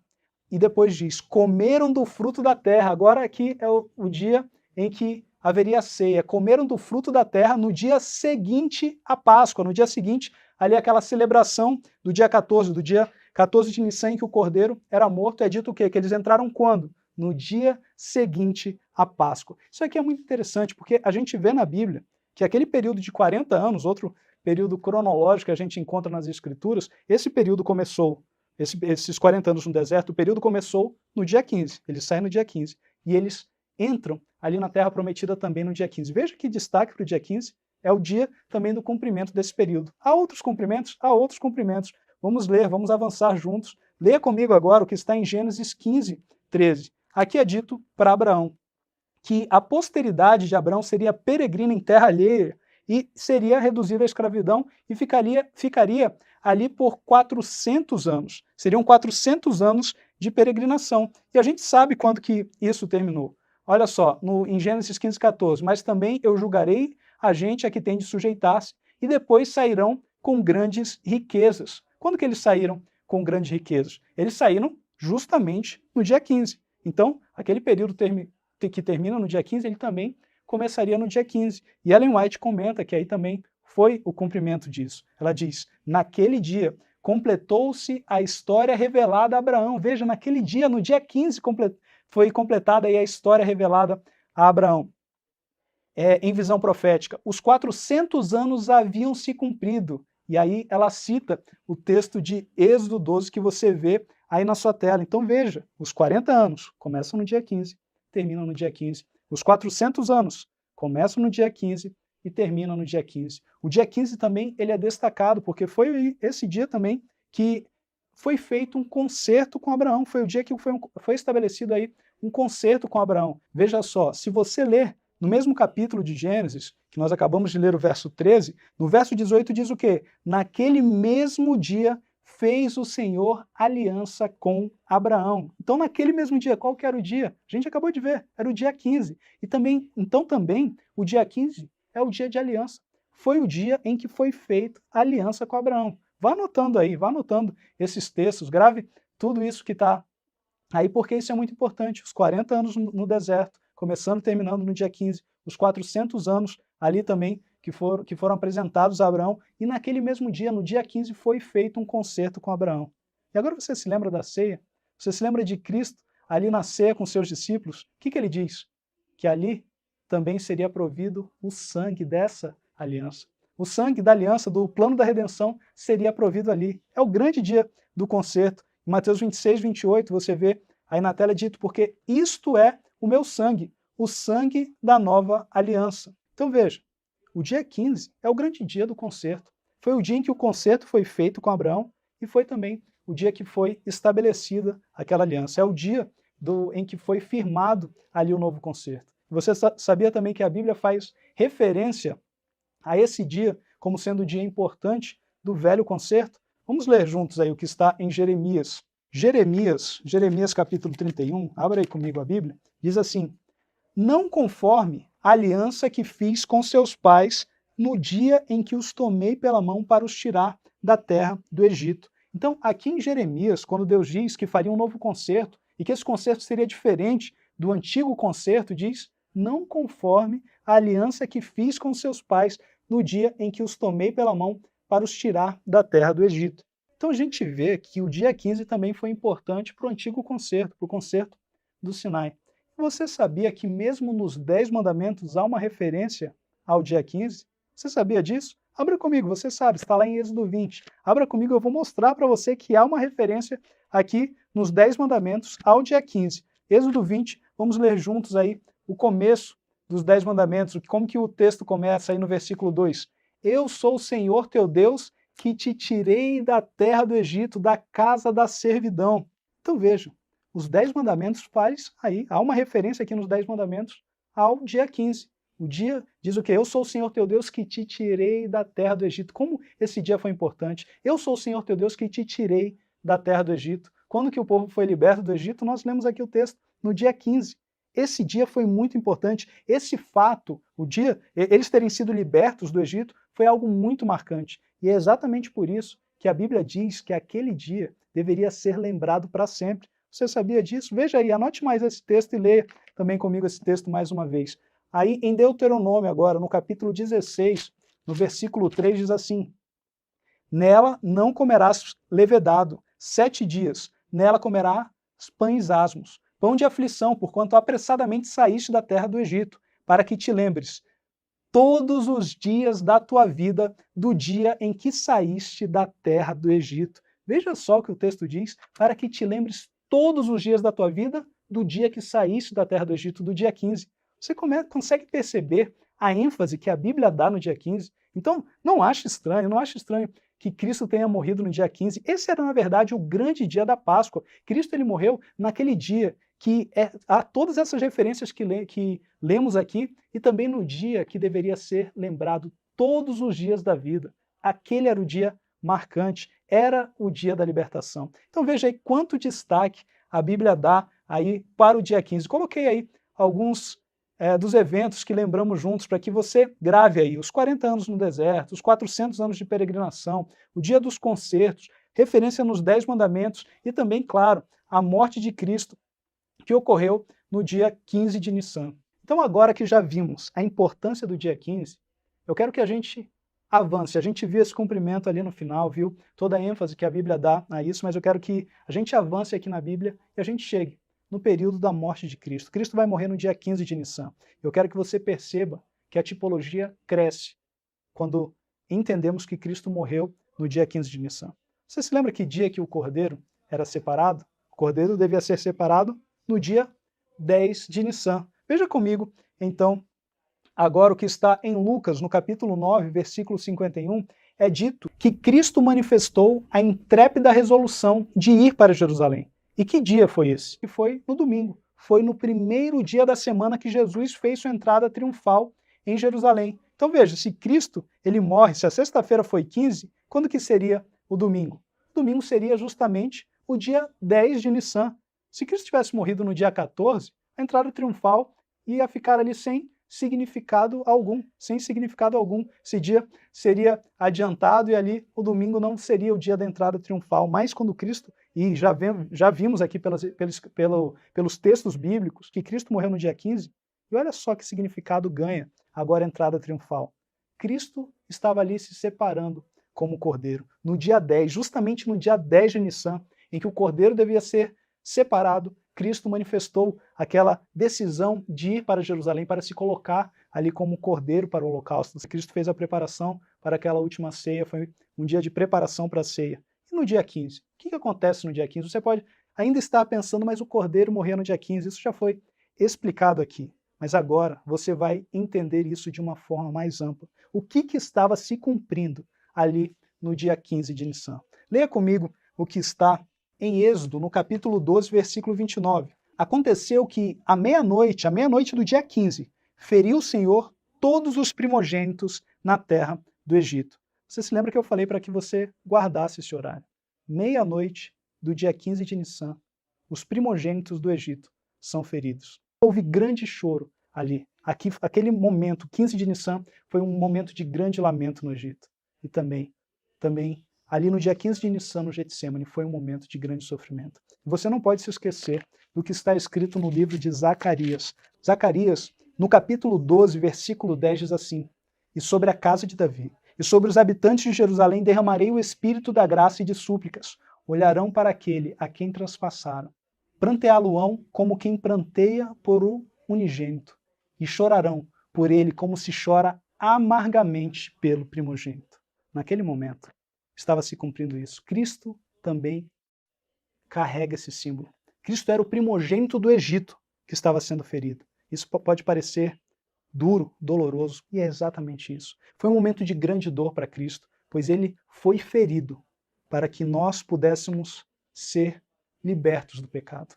E depois diz: comeram do fruto da terra. Agora aqui é o dia em que haveria a ceia. Comeram do fruto da terra no dia seguinte à Páscoa. No dia seguinte, ali aquela celebração do dia 14, do dia 14 de Nissan, em que o cordeiro era morto. É dito o quê? Que eles entraram quando? No dia seguinte à Páscoa. Isso aqui é muito interessante, porque a gente vê na Bíblia que aquele período de 40 anos, outro período cronológico que a gente encontra nas Escrituras, esse período começou, esses 40 anos no deserto, o período começou no dia 15. Eles saem no dia 15 e eles entram ali na Terra Prometida também no dia 15. Veja que destaque para o dia 15, é o dia também do cumprimento desse período. Há outros cumprimentos? Há outros cumprimentos. Vamos ler, vamos avançar juntos. Leia comigo agora o que está em Gênesis 15, 13. Aqui é dito para Abraão que a posteridade de Abraão seria peregrina em terra alheia e seria reduzida à escravidão e ficaria ali por 400 anos. Seriam 400 anos de peregrinação. E a gente sabe quando que isso terminou. Olha só, em Gênesis 15, 14. Mas também eu julgarei a gente a que tem de sujeitar-se e depois sairão com grandes riquezas. Quando que eles saíram com grandes riquezas? Eles saíram justamente no dia 15. Então, aquele período que termina no dia 15, ele também começaria no dia 15. E Ellen White comenta que aí também foi o cumprimento disso. Ela diz: naquele dia completou-se a história revelada a Abraão. Veja, naquele dia, no dia 15, foi completada aí a história revelada a Abraão. Em visão profética, os 400 anos haviam se cumprido. E aí ela cita o texto de Êxodo 12 que você vê aí na sua tela. Então veja, os 40 anos começam no dia 15, terminam no dia 15. Os 400 anos começam no dia 15 e terminam no dia 15. O dia 15 também ele é destacado, porque foi esse dia também que foi feito um concerto com Abraão. Foi o dia que foi estabelecido aí um concerto com Abraão. Veja só, se você ler no mesmo capítulo de Gênesis, que nós acabamos de ler o verso 13, no verso 18 diz o quê? Naquele mesmo dia fez o Senhor aliança com Abraão. Então, naquele mesmo dia, qual que era o dia? A gente acabou de ver, era o dia 15. E também, o dia 15 é o dia de aliança. Foi o dia em que foi feita a aliança com Abraão. Vá anotando aí, vá anotando esses textos, grave tudo isso que está aí, porque isso é muito importante. Os 40 anos no deserto, começando e terminando no dia 15, os 400 anos ali também que foram apresentados a Abraão, e naquele mesmo dia, no dia 15, foi feito um concerto com Abraão. E agora você se lembra da ceia? Você se lembra de Cristo ali na ceia com seus discípulos? O que ele diz? Que ali também seria provido o sangue dessa aliança. O sangue da aliança, do plano da redenção, seria provido ali. É o grande dia do concerto. Em Mateus 26, 28, você vê aí na tela dito: porque isto é o meu sangue, o sangue da nova aliança. Então veja, o dia 15 é o grande dia do concerto. Foi o dia em que o concerto foi feito com Abraão e foi também o dia que foi estabelecida aquela aliança. É o dia em que foi firmado ali o novo concerto. Você sabia também que a Bíblia faz referência a esse dia como sendo o dia importante do velho concerto? Vamos ler juntos aí o que está em Jeremias. Jeremias capítulo 31, abra aí comigo a Bíblia, diz assim: não conforme a aliança que fiz com seus pais no dia em que os tomei pela mão para os tirar da terra do Egito. Então, aqui em Jeremias, quando Deus diz que faria um novo concerto e que esse concerto seria diferente do antigo concerto, diz: não conforme a aliança que fiz com seus pais no dia em que os tomei pela mão para os tirar da terra do Egito. Então a gente vê que o dia 15 também foi importante para o antigo concerto, para o concerto do Sinai. Você sabia que mesmo nos 10 mandamentos há uma referência ao dia 15? Você sabia disso? Abra comigo, você sabe, está lá em Êxodo 20. Abra comigo, eu vou mostrar para você que há uma referência aqui nos 10 mandamentos ao dia 15. Êxodo 20, vamos ler juntos aí o começo dos 10 mandamentos, como que o texto começa aí no versículo 2. Eu sou o Senhor teu Deus que te tirei da terra do Egito, da casa da servidão. Então vejam, os 10 mandamentos há uma referência aqui nos 10 mandamentos ao dia 15. O dia diz o quê? Eu sou o Senhor teu Deus que te tirei da terra do Egito. Como esse dia foi importante? Eu sou o Senhor teu Deus que te tirei da terra do Egito. Quando que o povo foi liberto do Egito? Nós lemos aqui o texto, no dia 15. Esse dia foi muito importante. Esse fato, o dia, eles terem sido libertos do Egito, foi algo muito marcante. E é exatamente por isso que a Bíblia diz que aquele dia deveria ser lembrado para sempre. Você sabia disso? Veja aí, anote mais esse texto e leia também comigo esse texto mais uma vez. Aí em Deuteronômio agora, no capítulo 16, no versículo 3 diz assim: nela não comerás levedado 7 dias, nela comerás pães asmos, pão de aflição, porquanto apressadamente saíste da terra do Egito, para que te lembres todos os dias da tua vida, do dia em que saíste da terra do Egito. Veja só o que o texto diz, para que te lembres todos os dias da tua vida, do dia que saíste da terra do Egito, do dia 15. Você consegue perceber a ênfase que a Bíblia dá no dia 15? Então, não ache estranho que Cristo tenha morrido no dia 15. Esse era, na verdade, o grande dia da Páscoa. Cristo ele morreu naquele dia que há todas essas referências que lemos aqui, e também no dia que deveria ser lembrado todos os dias da vida. Aquele era o dia marcante, era o dia da libertação. Então veja aí quanto destaque a Bíblia dá aí para o dia 15. Coloquei aí alguns dos eventos que lembramos juntos para que você grave aí: os 40 anos no deserto, os 400 anos de peregrinação, o dia dos concertos, referência nos 10 mandamentos e também, claro, a morte de Cristo, que ocorreu no dia 15 de Nissan. Então agora que já vimos a importância do dia 15, eu quero que a gente avance. A gente viu esse cumprimento ali no final, viu toda a ênfase que a Bíblia dá a isso, mas eu quero que a gente avance aqui na Bíblia e a gente chegue no período da morte de Cristo. Cristo vai morrer no dia 15 de Nissan. Eu quero que você perceba que a tipologia cresce quando entendemos que Cristo morreu no dia 15 de Nissan. Você se lembra que dia que o cordeiro era separado? O cordeiro devia ser separado no dia 10 de Nissan. Veja comigo, então, agora o que está em Lucas, no capítulo 9, versículo 51, é dito que Cristo manifestou a intrépida resolução de ir para Jerusalém. E que dia foi esse? E foi no domingo. Foi no primeiro dia da semana que Jesus fez sua entrada triunfal em Jerusalém. Então veja, se Cristo ele morre, se a sexta-feira foi 15, quando que seria o domingo? O domingo seria justamente o dia 10 de Nissan. Se Cristo tivesse morrido no dia 14, a entrada triunfal ia ficar ali sem significado algum. Esse dia seria adiantado e ali o domingo não seria o dia da entrada triunfal. Mas quando Cristo, e já vimos aqui pelos textos bíblicos, que Cristo morreu no dia 15, e olha só que significado ganha agora a entrada triunfal. Cristo estava ali se separando como cordeiro. No dia 10, justamente no dia 10 de Nissan, em que o cordeiro devia ser separado, Cristo manifestou aquela decisão de ir para Jerusalém para se colocar ali como cordeiro para o holocausto. Cristo fez a preparação para aquela última ceia, foi um dia de preparação para a ceia. E no dia 15? O que acontece no dia 15? Você pode ainda estar pensando, mas o cordeiro morreu no dia 15, isso já foi explicado aqui. Mas agora você vai entender isso de uma forma mais ampla. O que estava se cumprindo ali no dia 15 de Nissan? Leia comigo o que está em Êxodo, no capítulo 12, versículo 29. Aconteceu que à meia-noite do dia 15, feriu o Senhor todos os primogênitos na terra do Egito. Você se lembra que eu falei para que você guardasse esse horário? Meia-noite do dia 15 de Nissan, os primogênitos do Egito são feridos. Houve grande choro ali. Aquele momento, 15 de Nissan, foi um momento de grande lamento no Egito. E também ali no dia 15 de Nissan, no Getsêmani, foi um momento de grande sofrimento. Você não pode se esquecer do que está escrito no livro de Zacarias. Zacarias, no capítulo 12, versículo 10, diz assim: e sobre a casa de Davi, e sobre os habitantes de Jerusalém derramarei o espírito da graça e de súplicas. Olharão para aquele a quem transpassaram. Pranteá-lo-ão como quem pranteia por um unigênito, e chorarão por ele como se chora amargamente pelo primogênito. Naquele momento, estava se cumprindo isso. Cristo também carrega esse símbolo. Cristo era o primogênito do Egito que estava sendo ferido. Isso pode parecer duro, doloroso, e é exatamente isso. Foi um momento de grande dor para Cristo, pois ele foi ferido para que nós pudéssemos ser libertos do pecado.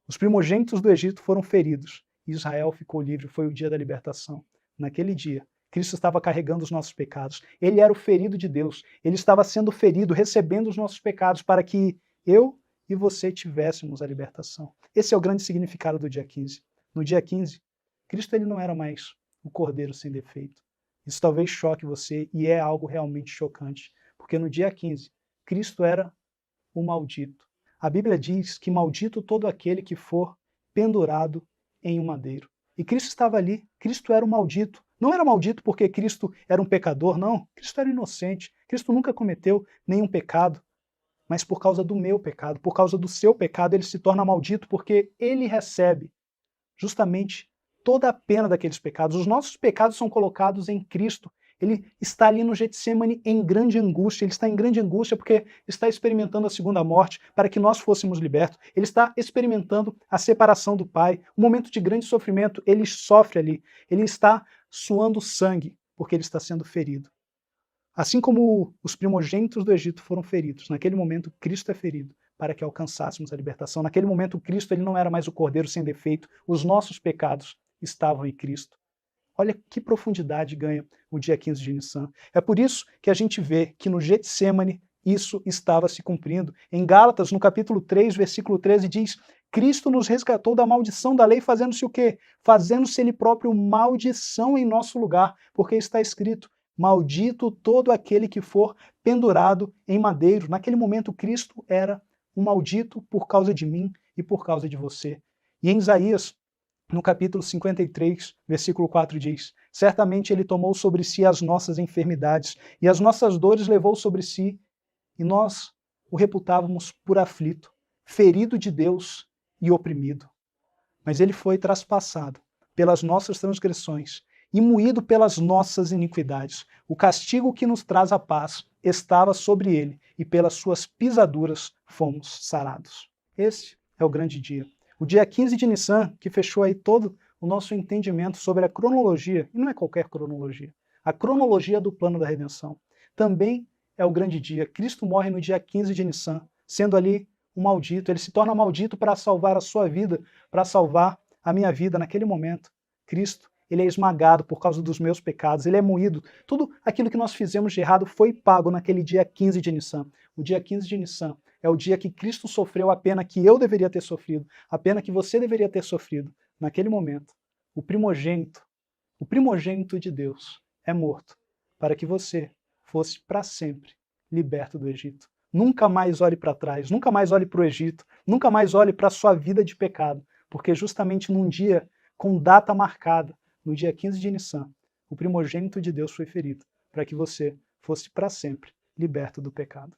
Os primogênitos do Egito foram feridos e Israel ficou livre. Foi o dia da libertação. Naquele dia, Cristo estava carregando os nossos pecados. Ele era o ferido de Deus. Ele estava sendo ferido, recebendo os nossos pecados, para que eu e você tivéssemos a libertação. Esse é o grande significado do dia 15. No dia 15, Cristo ele não era mais o cordeiro sem defeito. Isso talvez choque você e é algo realmente chocante, porque no dia 15, Cristo era o maldito. A Bíblia diz que maldito todo aquele que for pendurado em um madeiro. E Cristo estava ali, Cristo era o maldito. Não era maldito porque Cristo era um pecador, não. Cristo era inocente. Cristo nunca cometeu nenhum pecado. Mas por causa do meu pecado, por causa do seu pecado, ele se torna maldito porque ele recebe justamente toda a pena daqueles pecados. Os nossos pecados são colocados em Cristo. Ele está ali no Getsemane em grande angústia. Ele está em grande angústia porque está experimentando a segunda morte para que nós fôssemos libertos. Ele está experimentando a separação do Pai, um momento de grande sofrimento. Ele sofre ali. Ele está suando sangue porque ele está sendo ferido. Assim como os primogênitos do Egito foram feridos, naquele momento Cristo é ferido para que alcançássemos a libertação. Naquele momento Cristo ele não era mais o cordeiro sem defeito, os nossos pecados estavam em Cristo. Olha que profundidade ganha o dia 15 de Nissan. É por isso que a gente vê que no Getsemane isso estava se cumprindo. Em Gálatas, no capítulo 3, versículo 13, diz: Cristo nos resgatou da maldição da lei, fazendo-se o quê? Fazendo-se ele próprio maldição em nosso lugar, porque está escrito: maldito todo aquele que for pendurado em madeiro. Naquele momento, Cristo era um maldito por causa de mim e por causa de você. E em Isaías, no capítulo 53, versículo 4 diz: certamente ele tomou sobre si as nossas enfermidades e as nossas dores levou sobre si, e nós o reputávamos por aflito, ferido de Deus e oprimido. Mas ele foi traspassado pelas nossas transgressões e moído pelas nossas iniquidades. O castigo que nos traz a paz estava sobre ele, e pelas suas pisaduras fomos sarados. Esse é o grande dia. O dia 15 de Nissan, que fechou aí todo o nosso entendimento sobre a cronologia, e não é qualquer cronologia, a cronologia do plano da redenção. Também é o grande dia. Cristo morre no dia 15 de Nissan, sendo ali um maldito. Ele se torna maldito para salvar a sua vida, para salvar a minha vida naquele momento. Cristo, ele é esmagado por causa dos meus pecados, ele é moído. Tudo aquilo que nós fizemos de errado foi pago naquele dia 15 de Nissan. O dia 15 de Nissan é o dia que Cristo sofreu a pena que eu deveria ter sofrido, a pena que você deveria ter sofrido. Naquele momento, o primogênito de Deus é morto para que você fosse para sempre liberto do Egito. Nunca mais olhe para trás, nunca mais olhe para o Egito, nunca mais olhe para a sua vida de pecado, porque justamente num dia com data marcada, no dia 15 de Nissan, o primogênito de Deus foi ferido para que você fosse para sempre liberto do pecado.